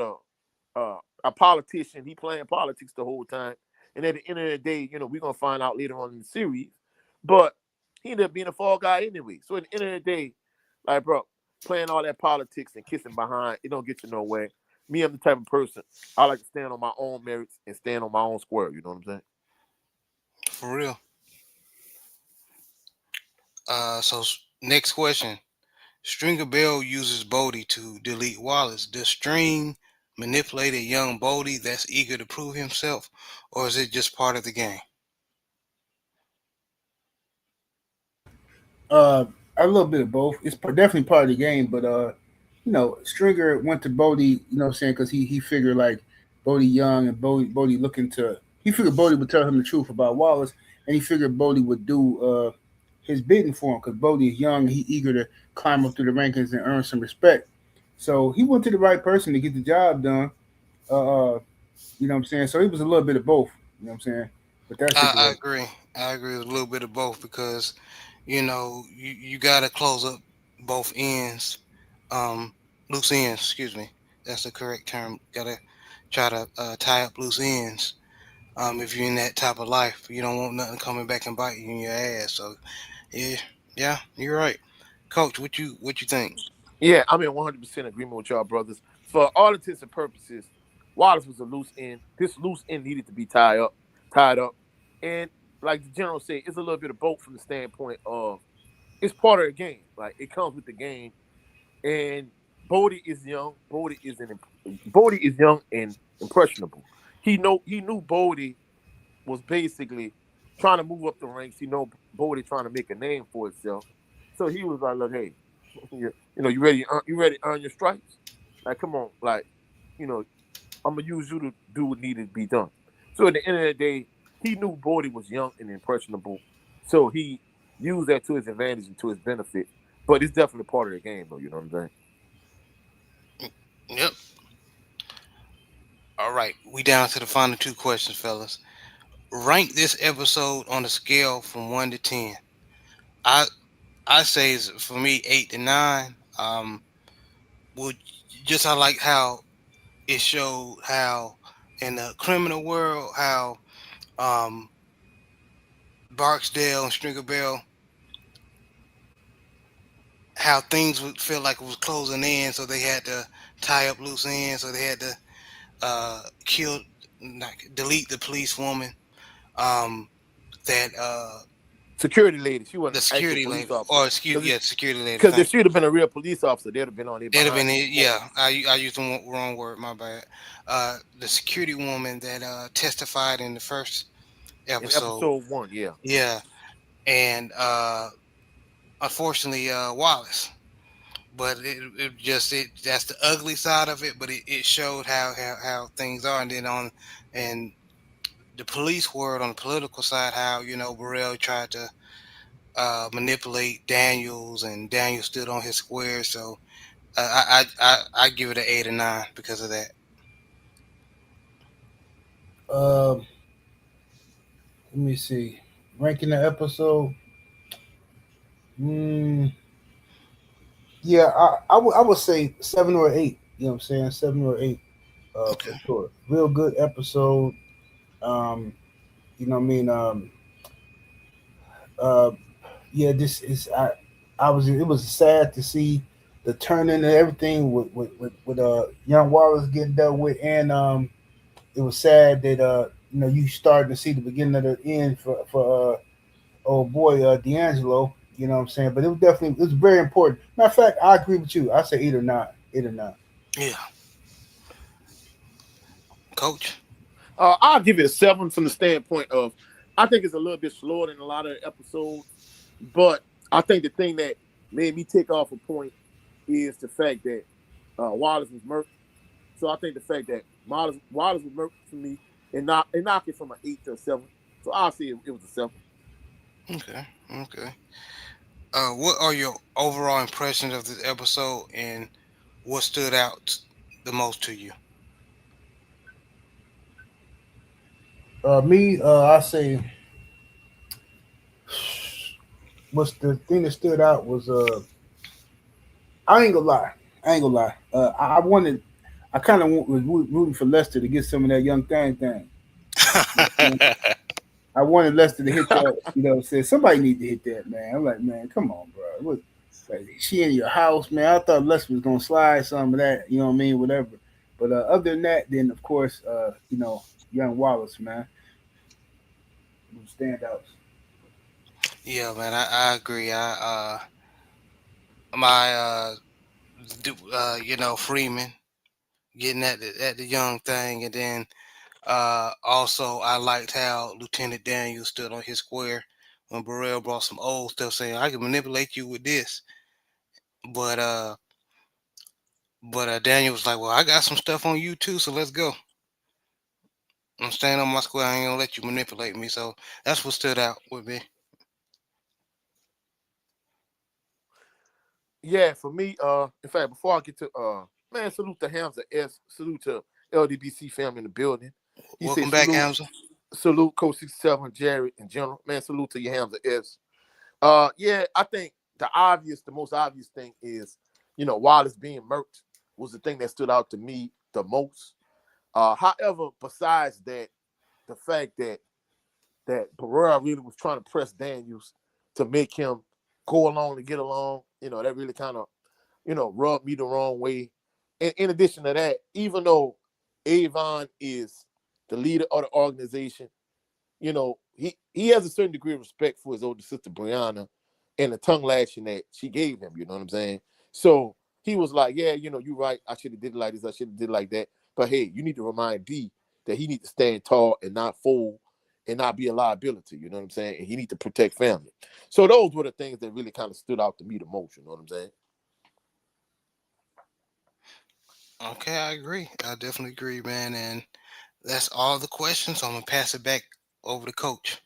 a politician. He playing politics the whole time. And at the end of the day, we're gonna find out later on in the series. But he ended up being a fall guy anyway. So at the end of the day, like bro, playing all that politics and kissing behind, it don't get you nowhere. Me, I'm the type of person I like to stand on my own merits and stand on my own square. You know what I'm saying? For real. Next question. Stringer Bell uses Bodie to delete Wallace. Does String manipulate a young Bodie that's eager to prove himself, or is it just part of the game? Uh, a little bit of both. It's definitely part of the game, but Stringer went to Bodie, what I'm saying, because he figured like Bodie young and Bodie looking to. He figured Bodie would tell him the truth about Wallace, and he figured Bodie would do his bidding for him because Bodie is young, he eager to climb up through the rankings and earn some respect. So he went to the right person to get the job done. What I'm saying? So it was a little bit of both. You know what I'm saying? With that I situation. agree. I agree with a little bit of both because you got to close up both ends, um, loose ends. Excuse me, that's the correct term. Got to try to tie up loose ends. If you're in that type of life, you don't want nothing coming back and bite you in your ass. So yeah, yeah, you're right, Coach. What you think? Yeah, I'm in 100% agreement with y'all, brothers. For all intents and purposes, Wallace was a loose end. This loose end needed to be tied up. And like the general said, it's a little bit of both from the standpoint of it's part of the game. Like it comes with the game. And Bodie is young. Bodie is young and impressionable. He knew Bodie was basically trying to move up the ranks. Bodie trying to make a name for itself. So he was like, look, hey, you ready? You ready to earn your stripes? Like, come on, like, you know, I'm gonna use you to do what needed to be done. So at the end of the day, he knew Bodie was young and impressionable, so he used that to his advantage and to his benefit. But it's definitely part of the game, though. You know what I'm saying? Yep. All right, we down to the final two questions, fellas. Rank this episode on a scale from 1 to 10. I I say is for me 8 to 9. Would just I like how it showed how in the criminal world how um Barksdale and Stringer Bell how things would feel like it was closing in, so they had to tie up loose ends, so they had to kill, like delete the police woman. Um, that Security lady, she wasn't the an actual security police lady, officer, or excuse, because yeah, security lady. if Thank you. she'd have been a real police officer, they'd have been on their That'd have been behind it. even more. Yeah, I used the wrong word. My bad. The security woman that testified in the first In episode. episode one, yeah. Yeah, and unfortunately, Wallace. But it just that's the ugly side of it. But it showed how things are, and then on and the police world on the political side, how Burrell tried to manipulate Daniels, and Daniel stood on his square. So I give it an 8 or 9 because of that. Um, Let me see. Ranking the episode. Mm, yeah, I would say 7 or 8. You know what I'm saying? 7 or 8. For Okay. sure. Real good episode. You know what I mean? Uh, yeah, this is I was it was sad to see. the turning and everything with young Wallace getting dealt with, and it was sad that you started to see the beginning of the end for old boy D'Angelo. You know what I'm saying? But it was very important. Matter of fact, I agree with you. I say 8 or 9, 8 or 9. Yeah, coach. I'll give it a 7 from the standpoint of I think it's a little bit slower than a lot of episodes, but I think the thing that made me take off a point is the fact that Wallace was murked. So I think the fact that Wallace was murked for me and knock it from an 8 to a 7. So I'll say it was a 7. Okay, okay. What are your overall impressions of this episode, and what stood out the most to you? Me, I say, what's the thing that stood out was I ain't gonna lie, I ain't gonna lie. I wanted, I kind of was rooting for Lester to get some of that young thing. You know what I'm saying? I wanted Lester to hit that. Said somebody need to hit that, man. I'm like, man, come on, bro. Look, like she in your house, man. I thought Lester was gonna slide some of that. You know what I mean? Whatever. But other than that, then of course, young Wallace, man, standouts. Yeah, man, I agree. My Freeman getting at the young thing, and then also I liked how Lieutenant Daniel stood on his square when Burrell brought some old stuff, saying I can manipulate you with this, but Daniel was like, well, I got some stuff on you too, so let's go. I'm staying on my square. I ain't gonna let you manipulate me. So that's what stood out with me. Yeah, for me, in fact, before I get to man, salute to Hamza S. Salute to LDBC family in the building. He said Welcome back, Hamza. salute Coach 67, Jared in general. Man, salute to your Hamza S. Yeah, I think the most obvious thing is, Wallace being murked was the thing that stood out to me the most. However, besides that, the fact that Barrera really was trying to press Daniels to make him go along to get along, that really kind of, rubbed me the wrong way. And in addition to that, even though Avon is the leader of the organization, he has a certain degree of respect for his older sister Brianna and the tongue lashing that she gave him, you know what I'm saying? So he was like, yeah, you're right. I should have did it like this. I should have did it like that. But hey, you need to remind D that he need to stand tall and not fold and not be a liability, you know what I'm saying? And he need to protect family. So those were the things that really kind of stood out to me the most, you know what I'm saying? Okay, I agree. I definitely agree, man. And that's all the questions. So I'm gonna pass it back over to Coach.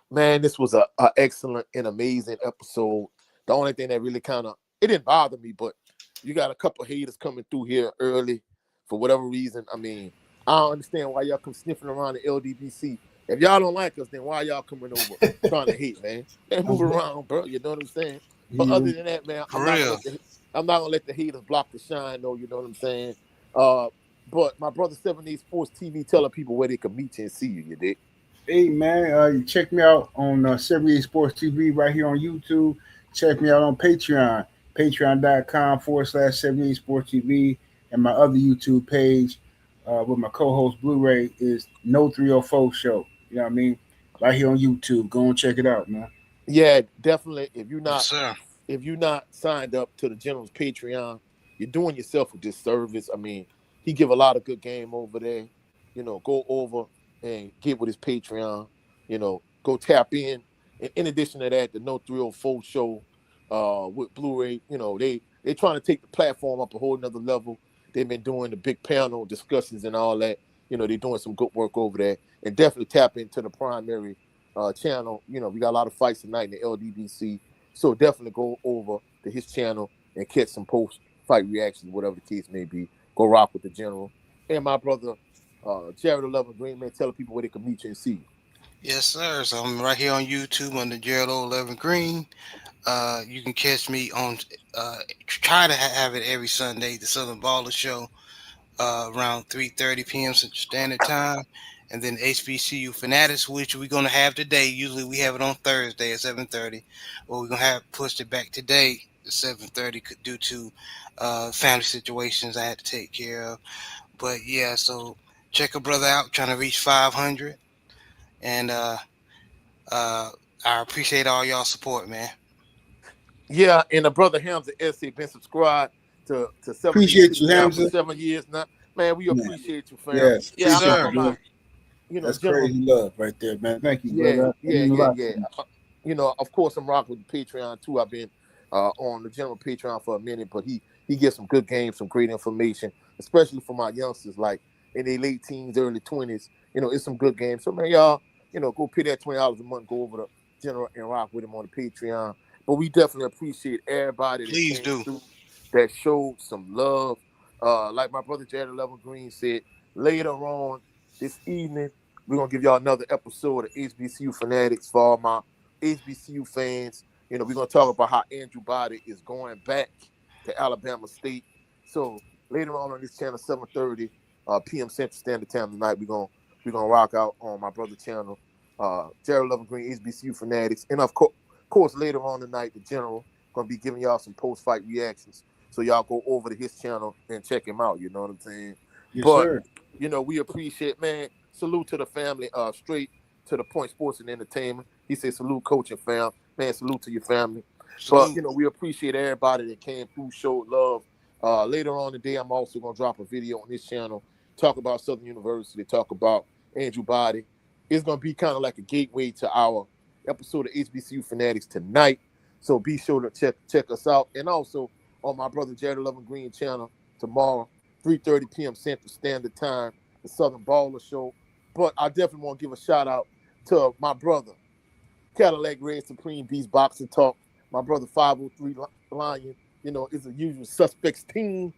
Man, this was a excellent and amazing episode. The only thing that really kind of it didn't bother me, but you got a couple of haters coming through here early for whatever reason. I mean, I don't understand why y'all come sniffing around the LDBC. If y'all don't like us, then why y'all coming over trying to hate, man? Man, move around, bro. You know what I'm saying? But other than that, man, For real. I'm not gonna let the haters block the shine, though. You know what I'm saying? Uh, but my brother 78 Sports TV telling people where they can meet you and see you. You dig? Hey man, you check me out on 78 Sports TV right here on YouTube. Check me out on Patreon, patreon.com/78 Sports TV, and my other YouTube page with my co-host Blu-ray is No 304 Show. You know what I mean? Right here on YouTube. Go and check it out, man. Yeah, definitely. Yes, sir. If you're not signed up to the General's Patreon, you're doing yourself a disservice. I mean, he give a lot of good game over there. Go over and get with his Patreon. Go tap in. In addition to that, the No 304 show with Blu-ray, they trying to take the platform up a whole nother level. They've been doing the big panel discussions and all that. They're doing some good work over there. And definitely tap into the primary channel. We got a lot of fights tonight in the LDBC. So definitely go over to his channel and catch some post-fight reactions, whatever the case may be. Go rock with the general. And my brother, Jared 11 Green, man, telling people where they can meet you and see you. Yes, sir. So I'm right here on YouTube under Gerald 11 Green. You can catch me on. Try to have it every Sunday, the Southern Baller Show, around 3:30 p.m. Central Standard Time, and then HBCU Fanatics, which we're gonna have today. Usually we have it on Thursday at 7:30, but we're gonna have pushed it back today 7:30 due to family situations I had to take care of. But yeah, so check a brother out trying to reach 500, and I appreciate all y'all support, man. Yeah, and the brother Hamza essay been subscribed to Appreciate 76 you, now for Hamza. 7 years now. Man, we Man, appreciate you, fam. yes, Yes, Yeah, appreciate sir. you, I'm bro. out. That's General. crazy love right there, man. Thank you, Yeah, brother. That yeah, means a yeah, lot yeah. to me. Of course, I'm rocking with the Patreon too. I've been on the general Patreon for a minute, but he gets some good games, some great information, especially for my youngsters, like in their late teens, early 20s. It's some good games. So man, y'all, go pay that $20 a month, go over to General and rock with him on the Patreon. But we definitely appreciate everybody that Please came do. through, that showed some love. Like my brother Jared Levin Green said, later on this evening, we're gonna give y'all another episode of HBCU Fanatics for all my HBCU fans. We're gonna talk about how Andrew Body is going back to Alabama State. So later on this channel, 7:30 p.m. Central Standard Time tonight, we're gonna rock out on my brother channel, Jared Love Green, HBCU Fanatics, and of course later on tonight, the General gonna be giving y'all some post-fight reactions. So y'all go over to his channel and check him out. You know what I'm saying? Yes, But sir. we appreciate, man. Salute to the family. Straight to the point, sports and entertainment. He said, salute, coaching fam. Man, salute to your family. But Salute. we appreciate everybody that came through, showed love. Later on today, I'm also gonna drop a video on this channel, talk about Southern University, talk about Andrew Body. It's gonna be kind of like a gateway to our episode of HBCU Fanatics tonight. So be sure to check us out. And also on my brother Jared Lovin Green channel tomorrow, 3:30 p.m. Central Standard Time, the Southern Baller Show. But I definitely want to give a shout out to my brother, Cadillac Red Supreme Beast Boxing Talk. My brother 503 Lion, is a usual suspects team.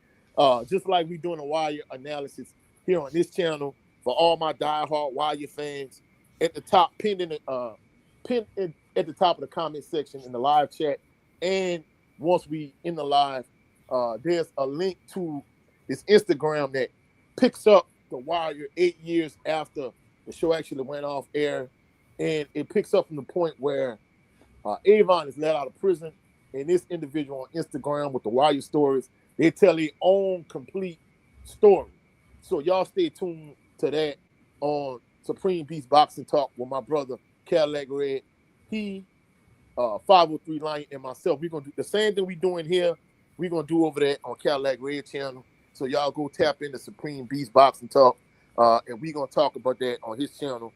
Just like we doing a wire analysis here on this channel for all my diehard wire fans. At the top, pinned at the top of the comment section in the live chat. And once we in the live, there's a link to this Instagram that picks up the wire 8 years after the show actually went off air, and it picks up from the point where Avon is let out of prison, and this individual on Instagram with the Wire stories, they tell their own complete story. So y'all stay tuned to that on Supreme Beast Boxing Talk with my brother Cadillac Red. He, 503 Lion, and myself. We're gonna do the same thing we doing here. We're gonna do over there on Cadillac Red channel. So y'all go tap into Supreme Beast Boxing Talk, and we're gonna talk about that on his channel.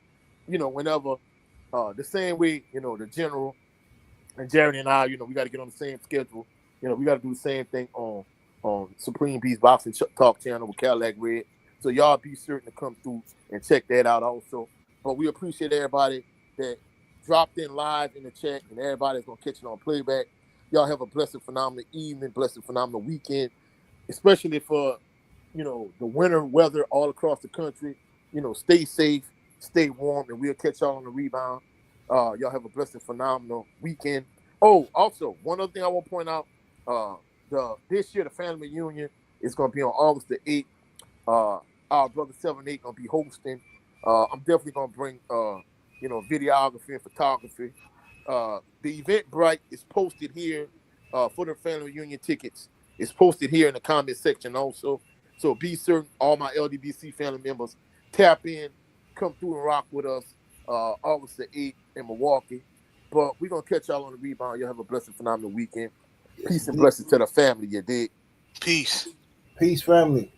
Whenever the same way, the general and Jared and I, we got to get on the same schedule. We got to do the same thing on Supreme Beast Boxing Talk channel with Cadillac Red. So y'all be certain to come through and check that out also. But we appreciate everybody that dropped in live in the chat, and everybody's gonna catch it on playback. Y'all have a blessed, phenomenal evening, blessed, phenomenal weekend, especially for the winter weather all across the country. Stay safe, stay warm, and we'll catch y'all on the rebound. Y'all have a blessed and phenomenal weekend. Oh, also, one other thing I want to point out: this year the family reunion is going to be on August the 8th. Our brother 7-8 gonna be hosting. I'm definitely gonna bring videography and photography. The Eventbrite is posted here for the family reunion tickets. It's posted here in the comment section also. So be certain all my LDBC family members tap in, come through and rock with us August the 8th in Milwaukee. But we're gonna catch y'all on the rebound. You'll have a blessed, phenomenal weekend. Yes, Peace and indeed. blessings to the family, you dig? Peace. Peace, family.